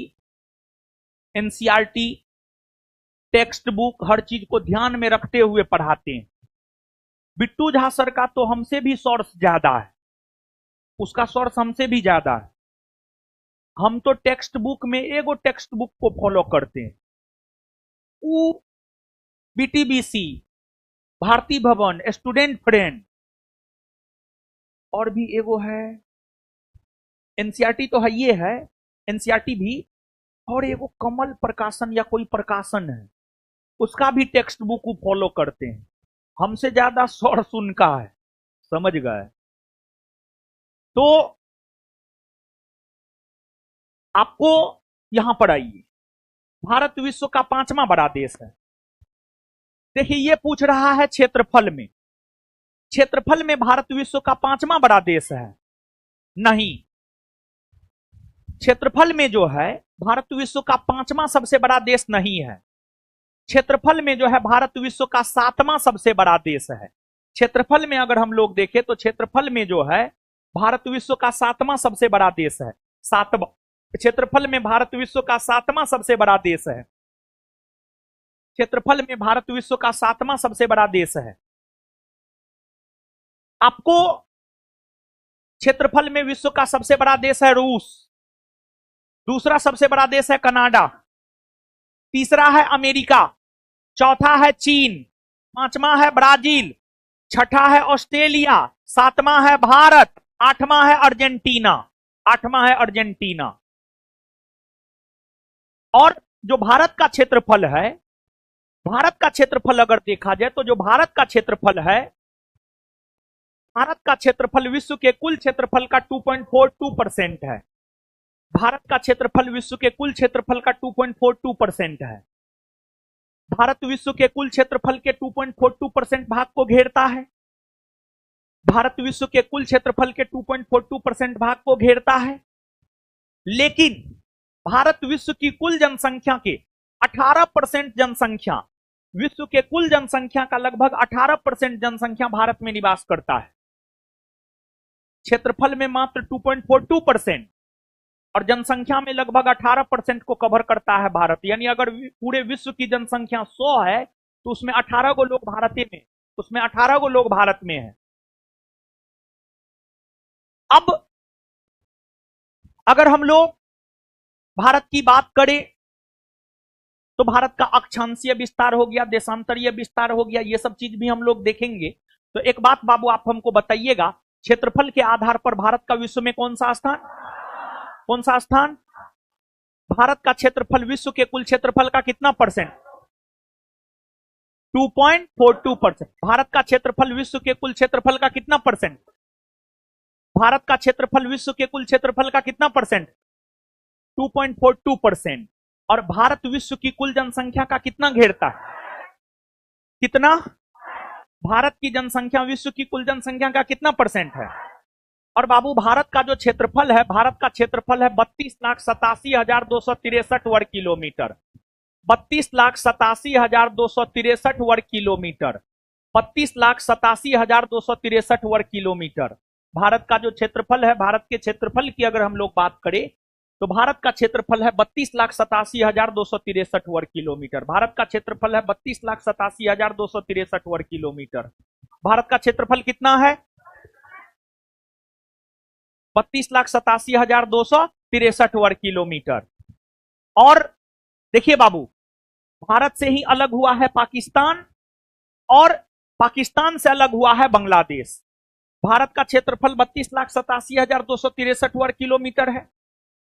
एनसीईआरटी टेक्स्ट बुक हर चीज को ध्यान में रखते हुए पढ़ाते हैं। बिट्टू झा सर का तो हमसे भी सोर्स ज्यादा है, उसका सोर्स हमसे भी ज्यादा है। हम तो टेक्स्ट बुक में एगो टेक्स्ट बुक को फॉलो करते हैं, वो बीटीबीसी, भारती भवन, स्टूडेंट फ्रेंड, और भी एगो है एनसीईआरटी तो है, ये है एनसीईआरटी भी, और एगो कमल प्रकाशन या कोई प्रकाशन है, उसका भी टेक्स्ट बुक को फॉलो करते हैं। हमसे ज्यादा सोर्स उनका है, समझ गए? तो आपको यहां पर आइए, भारत विश्व का 5वां बड़ा देश है। देखिए ये पूछ रहा है क्षेत्रफल में, क्षेत्रफल में भारत विश्व का 5वां बड़ा देश है? नहीं, क्षेत्रफल में जो है भारत विश्व का 5वां सबसे बड़ा देश नहीं है। क्षेत्रफल में जो है भारत विश्व का 7वां सबसे बड़ा देश है। क्षेत्रफल में अगर हम लोग देखें तो क्षेत्रफल में जो है भारत विश्व का 7वां सबसे बड़ा देश है। क्षेत्रफल में भारत विश्व का 7वां सबसे बड़ा देश है। क्षेत्रफल में भारत विश्व का 7वां सबसे बड़ा देश है। आपको क्षेत्रफल में विश्व का सबसे बड़ा देश है रूस, दूसरा सबसे बड़ा देश है कनाडा, तीसरा है अमेरिका, चौथा है चीन, 5वां है ब्राजील, छठा है ऑस्ट्रेलिया, 7वां है भारत, 8वां है अर्जेंटीना। 8वां है अर्जेंटीना। और जो भारत का क्षेत्रफल है, भारत का क्षेत्रफल अगर देखा जाए तो जो भारत का क्षेत्रफल है, भारत का क्षेत्रफल विश्व के कुल क्षेत्रफल का 2.42% है। भारत का क्षेत्रफल विश्व के कुल क्षेत्रफल का 2.42% है। भारत विश्व के कुल क्षेत्रफल के 2.42% भाग को घेरता है। भारत विश्व के कुल क्षेत्रफल के 2.42% भाग को घेरता है। लेकिन भारत विश्व की कुल जनसंख्या के 18% जनसंख्या, विश्व के कुल जनसंख्या का लगभग 18% जनसंख्या भारत में निवास करता है। क्षेत्रफल में मात्र 2.42% और जनसंख्या में लगभग 18% को कवर करता है भारत। यानी अगर पूरे विश्व की जनसंख्या 100 है तो उसमें 18 गो लोग भारत में, उसमें 18 गो लोग भारत में हैं। अब अगर हम लोग भारत की बात करें तो भारत का अक्षांशीय विस्तार हो गया, देशांतरीय विस्तार हो गया, ये सब चीज भी हम लोग देखेंगे। तो एक बात बाबू आप हमको बताइएगा, क्षेत्रफल के आधार पर भारत का विश्व में कौन सा स्थान? कौन सा स्थान? भारत का क्षेत्रफल विश्व के कुल क्षेत्रफल का कितना परसेंट? 2.42%। भारत का क्षेत्रफल विश्व के कुल क्षेत्रफल का कितना परसेंट? भारत का क्षेत्रफल विश्व के कुल क्षेत्रफल का कितना परसेंट? 2.42%। और भारत विश्व की कुल जनसंख्या का कितना घेरता है? कितना? भारत की जनसंख्या विश्व की कुल जनसंख्या का कितना परसेंट है? और बाबू भारत का जो क्षेत्रफल है, भारत का क्षेत्रफल है 32,87,263 वर्ग किलोमीटर। 32,87,263 वर्ग किलोमीटर। 32,87,263 वर्ग किलोमीटर भारत का जो क्षेत्रफल है। भारत के क्षेत्रफल की अगर हम लोग बात करें तो भारत का क्षेत्रफल है 32,87,263 वर्ग किलोमीटर। भारत का क्षेत्रफल है 32,87,263 वर्ग किलोमीटर। भारत का क्षेत्रफल कितना है? 32,87,263 वर्ग किलोमीटर। और देखिए बाबू, भारत से ही अलग हुआ है पाकिस्तान और पाकिस्तान से अलग हुआ है बांग्लादेश। भारत का क्षेत्रफल 32,87,263 वर्ग किलोमीटर है।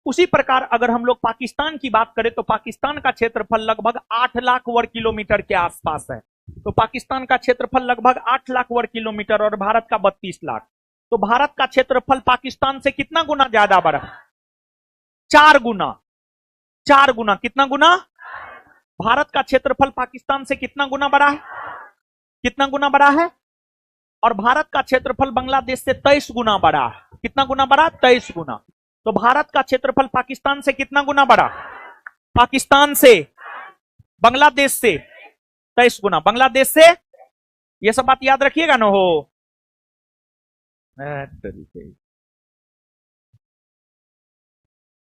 उसी प्रकार अगर हम लोग पाकिस्तान की बात करें तो पाकिस्तान का क्षेत्रफल लगभग 8 लाख वर्ग किलोमीटर के आसपास है। तो पाकिस्तान का क्षेत्रफल लगभग 8 लाख वर्ग किलोमीटर और भारत का 32 लाख। तो भारत का क्षेत्रफल पाकिस्तान से कितना गुना ज्यादा बड़ा? 4 गुना। 4 गुना। कितना गुना? भारत का क्षेत्रफल पाकिस्तान से कितना गुना बड़ा है? कितना गुना बड़ा है? और भारत का क्षेत्रफल बांग्लादेश से 23 गुना बड़ा है। कितना गुना बड़ा? 23 गुना। तो भारत का क्षेत्रफल पाकिस्तान से कितना गुना बड़ा? पाकिस्तान से, बांग्लादेश से 23 गुना। बांग्लादेश से, ये सब बात याद रखिएगा ना हो।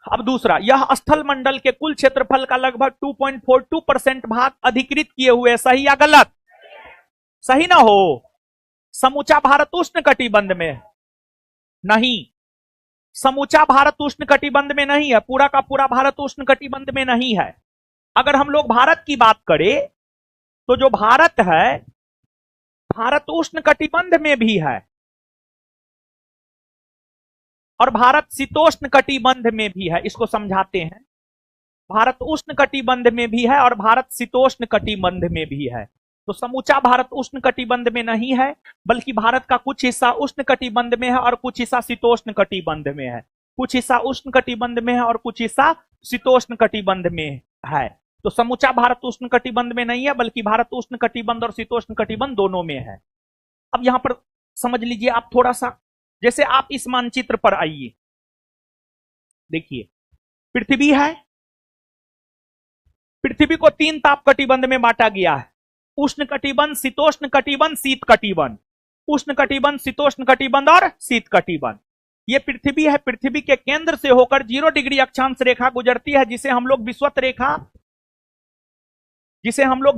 अब दूसरा, यह स्थल मंडल के कुल क्षेत्रफल का लगभग 2.42% भाग अधिकृत किए हुए। सही या गलत? सही ना हो। समूचा भारत उष्ण कटिबंध में नहीं। समूचा भारत उष्ण कटिबंध में नहीं है। पूरा का पूरा भारत उष्ण कटिबंध में नहीं है। अगर हम लोग भारत की बात करें तो जो भारत है, भारत उष्ण कटिबंध में भी है और भारत शीतोष्ण कटिबंध में भी है। इसको समझाते हैं। भारत उष्ण कटिबंध में भी है और भारत शीतोष्ण कटिबंध में भी है। तो समूचा भारत उष्ण कटिबंध में नहीं है, बल्कि भारत का कुछ हिस्सा उष्ण कटिबंध में है और कुछ हिस्सा शीतोष्ण कटिबंध में है। कुछ हिस्सा उष्ण कटिबंध में है और कुछ हिस्सा शीतोष्ण कटिबंध में है। तो समूचा भारत उष्ण कटिबंध में नहीं है, बल्कि भारत उष्ण कटिबंध और शीतोष्ण कटिबंध दोनों में है। अब यहां पर समझ लीजिए आप थोड़ा सा, जैसे आप इस मानचित्र पर आइए, देखिए पृथ्वी है। पृथ्वी को 3 ताप कटिबंध में बांटा गया है। उष्ण कटिबंध, शीतोष्ण कटिबंध, शीत कटिबंध। उष्ण कटिबंध, शीतोष्ण कटिबंध और शीत कटिबंध। ये पृथ्वी है। पृथ्वी के केंद्र से होकर 0 डिग्री अक्षांश रेखा गुजरती है, जिसे हम लोग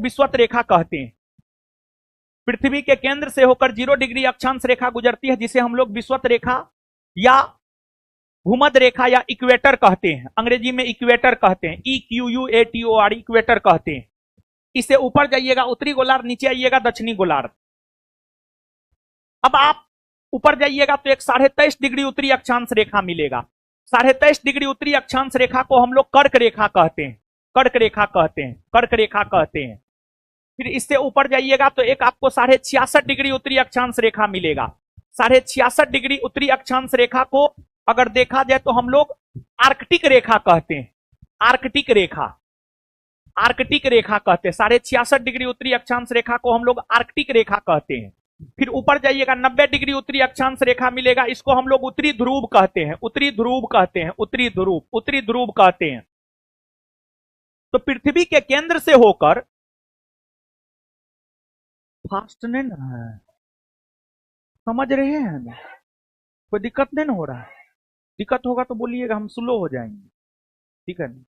विषुवत रेखा कहते हैं। पृथ्वी के केंद्र से होकर 0 डिग्री अक्षांश रेखा गुजरती है, जिसे हम लोग विषुवत रेखा या भूमध्य रेखा या इक्वेटर कहते हैं। अंग्रेजी में इक्वेटर कहते हैं, EQUATOR, इक्वेटर कहते हैं। इससे ऊपर जाइएगा उत्तरी गोलार्ध, नीचे आइएगा दक्षिणी गोलार्ध। अब आप ऊपर जाइएगा तो एक 23.5 डिग्री उत्तरी अक्षांश रेखा मिलेगा। 23.5 डिग्री उत्तरी अक्षांश रेखा को हम लोग कर्क रेखा कहते हैं। कर्क रेखा कहते हैं। कर्क रेखा कहते हैं। फिर इससे ऊपर जाइएगा तो एक आपको 66.5 डिग्री उत्तरी अक्षांश रेखा मिलेगा। 66.5 डिग्री उत्तरी अक्षांश रेखा को अगर देखा जाए तो हम लोग आर्कटिक रेखा कहते हैं। आर्कटिक रेखा, आर्कटिक रेखा कहते हैं। 66.5 डिग्री उत्तरी अक्षांश रेखा को हम लोग आर्कटिक रेखा कहते हैं। फिर ऊपर जाइएगा 90 डिग्री उत्तरी अक्षांश रेखा मिलेगा। इसको हम लोग उत्तरी ध्रुव कहते हैं। उत्तरी ध्रुव कहते हैं। उत्तरी ध्रुव, उत्तरी ध्रुव कहते हैं। तो पृथ्वी के केंद्र से होकर, फास्ट नहीं ना है, समझ रहे हैं ना? कोई दिक्कत नहीं ना हो रहा है? दिक्कत होगा तो बोलिएगा, हम स्लो हो जाएंगे, ठीक है ना?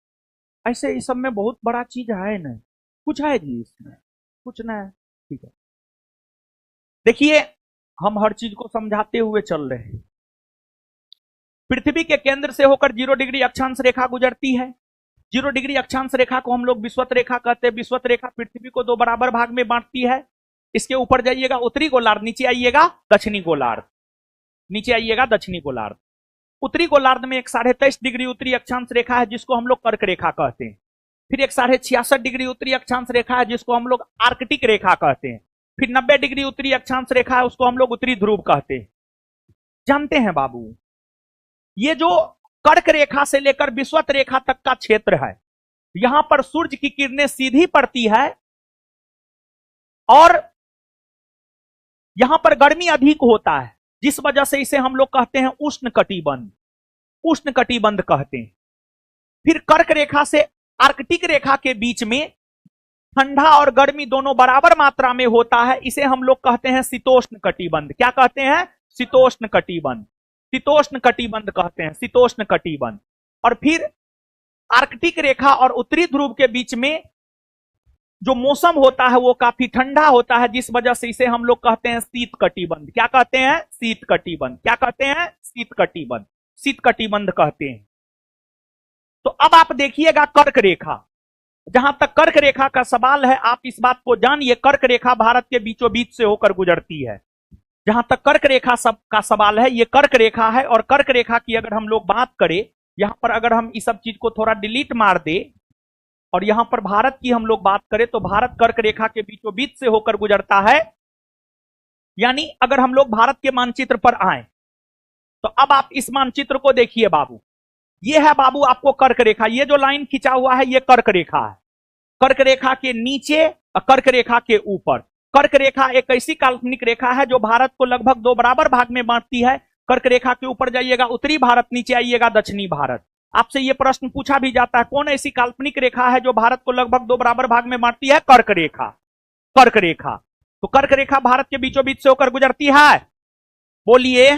ऐसे इस सब में बहुत बड़ा चीज है नहीं, कुछ है जी इसमें, कुछ ना है, ठीक है। देखिए हम हर चीज को समझाते हुए चल रहे हैं। पृथ्वी के केंद्र से होकर 0 डिग्री अक्षांश रेखा गुजरती है। 0 डिग्री अक्षांश रेखा को हम लोग विषुवत रेखा कहते हैं। विषुवत रेखा पृथ्वी को 2 बराबर भाग में बांटती है। इसके ऊपर जाइएगा उत्तरी गोलार्ध, नीचे आइएगा दक्षिणी गोलार्ध, नीचे आइएगा दक्षिणी गोलार्ध। उत्तरी गोलार्ध में एक 23.5 डिग्री उत्तरी अक्षांश रेखा है जिसको हम लोग कर्क रेखा कहते हैं। फिर एक 66.5 डिग्री उत्तरी अक्षांश रेखा है जिसको हम लोग आर्कटिक रेखा कहते हैं। फिर 90 डिग्री उत्तरी अक्षांश रेखा है उसको हम लोग उत्तरी ध्रुव कहते हैं। जानते हैं बाबू, ये जो कर्क रेखा से लेकर विषुवत रेखा तक का क्षेत्र है, यहां पर सूर्य की किरणें सीधी पड़ती है और यहां पर गर्मी अधिक होता है, जिस वजह से इसे हम लोग कहते हैं उष्ण कटिबंध, उष्ण कटिबंध कहते हैं। फिर कर्क रेखा से आर्कटिक रेखा के बीच में ठंडा और गर्मी दोनों बराबर मात्रा में होता है, इसे हम लोग कहते हैं शीतोष्ण कटिबंध। क्या कहते हैं? शीतोष्ण कटिबंध, शीतोष्ण कटिबंध कहते हैं, शीतोष्ण कटिबंध। और फिर आर्कटिक रेखा और उत्तरी ध्रुव के बीच में जो मौसम होता है वो काफी ठंडा होता है, जिस वजह से इसे हम लोग कहते हैं शीत कटिबंध। क्या कहते हैं? शीत कटिबंध। क्या कहते हैं? शीत कटिबंध, शीत कटिबंध कहते हैं। तो अब आप देखिएगा कर्क रेखा, जहां तक कर्क रेखा का सवाल है आप इस बात को जानिए, कर्क रेखा भारत के बीचों बीच से होकर गुजरती है। जहां तक कर्क रेखा का सवाल है, ये कर्क रेखा है। और कर्क रेखा की अगर हम लोग बात करें, यहां पर अगर हम इस सब चीज को थोड़ा डिलीट मार दे और यहां पर भारत की हम लोग बात करें, तो भारत कर्क रेखा के बीचों बीच से होकर गुजरता है। यानी अगर हम लोग भारत के मानचित्र पर आए तो अब आप इस मानचित्र को देखिए बाबू, ये है बाबू आपको कर्क रेखा। ये जो लाइन खिंचा हुआ है ये कर्क रेखा है। कर्क रेखा के नीचे और कर्क रेखा के ऊपर। कर्क रेखा एक ऐसी काल्पनिक रेखा है जो भारत को लगभग 2 बराबर भाग में बांटती है। कर्क रेखा के ऊपर जाइएगा उत्तरी भारत, नीचे आइएगा दक्षिणी भारत। आपसे यह प्रश्न पूछा भी जाता है, कौन ऐसी काल्पनिक रेखा है जो भारत को लगभग 2 बराबर भाग में बांटती है? कर्क रेखा, कर्क रेखा। तो कर्क रेखा भारत के बीचों बीच से होकर गुजरती है, बोलिए।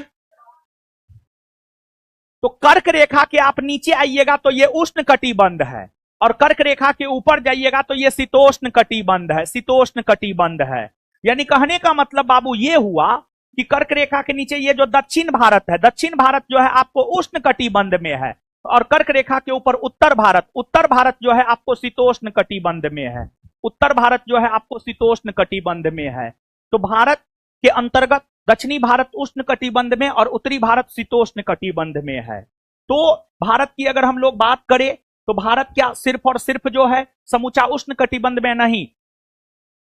तो कर्क रेखा के आप नीचे आइएगा तो ये उष्ण कटिबंध है, और कर्क रेखा के ऊपर जाइएगा तो ये शीतोष्ण कटिबंध है, शीतोष्ण कटिबंध है। यानी कहने का मतलब बाबू ये हुआ कि कर्क रेखा के नीचे ये जो दक्षिण भारत है, दक्षिण भारत जो है आपको उष्ण कटिबंध में है, और कर्क रेखा के ऊपर उत्तर भारत, उत्तर भारत जो है आपको शीतोष्ण कटिबंध में है, उत्तर भारत जो है आपको शीतोष्ण कटिबंध में है। तो भारत के अंतर्गत दक्षिणी भारत उष्ण कटिबंध में और उत्तरी भारत शीतोष्ण कटिबंध में है। तो भारत की अगर हम लोग बात करें तो भारत क्या सिर्फ और सिर्फ जो है समूचा उष्ण कटिबंध में नहीं,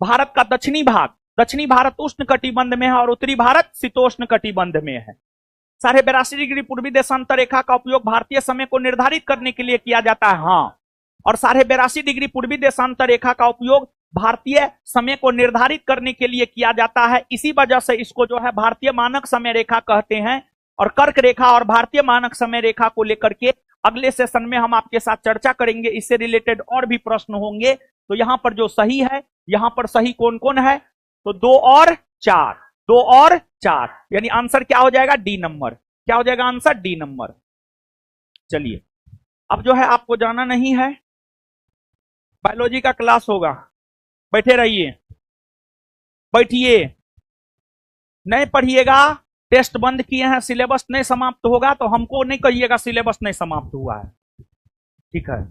भारत का दक्षिणी भाग, दक्षिणी भारत उष्ण कटिबंध में है और उत्तरी भारत शीतोष्ण कटिबंध में है। 82.5 डिग्री पूर्वी देशांतर रेखा का उपयोग भारतीय समय को निर्धारित करने के लिए किया जाता है, हाँ। और 82.5 डिग्री पूर्वी देशांतर रेखा का उपयोग भारतीय समय को निर्धारित करने के लिए किया जाता है। इसी वजह से इसको जो है भारतीय मानक समय रेखा कहते हैं। और कर्क रेखा और भारतीय मानक समय रेखा को लेकर के अगले सेशन में हम आपके साथ चर्चा करेंगे। इससे रिलेटेड और भी प्रश्न होंगे। तो यहां पर जो सही है, यहां पर सही कौन कौन है? तो 2 और 4, 2 और 4, यानी आंसर क्या हो जाएगा? D number. क्या हो जाएगा आंसर? D number. चलिए, अब जो है आपको जाना नहीं है, बायोलॉजी का क्लास होगा, बैठे रहिए, बैठिए, नहीं पढ़िएगा, टेस्ट बंद किए हैं, सिलेबस नहीं समाप्त होगा तो हमको नहीं कहिएगा सिलेबस नहीं समाप्त हुआ है, ठीक है।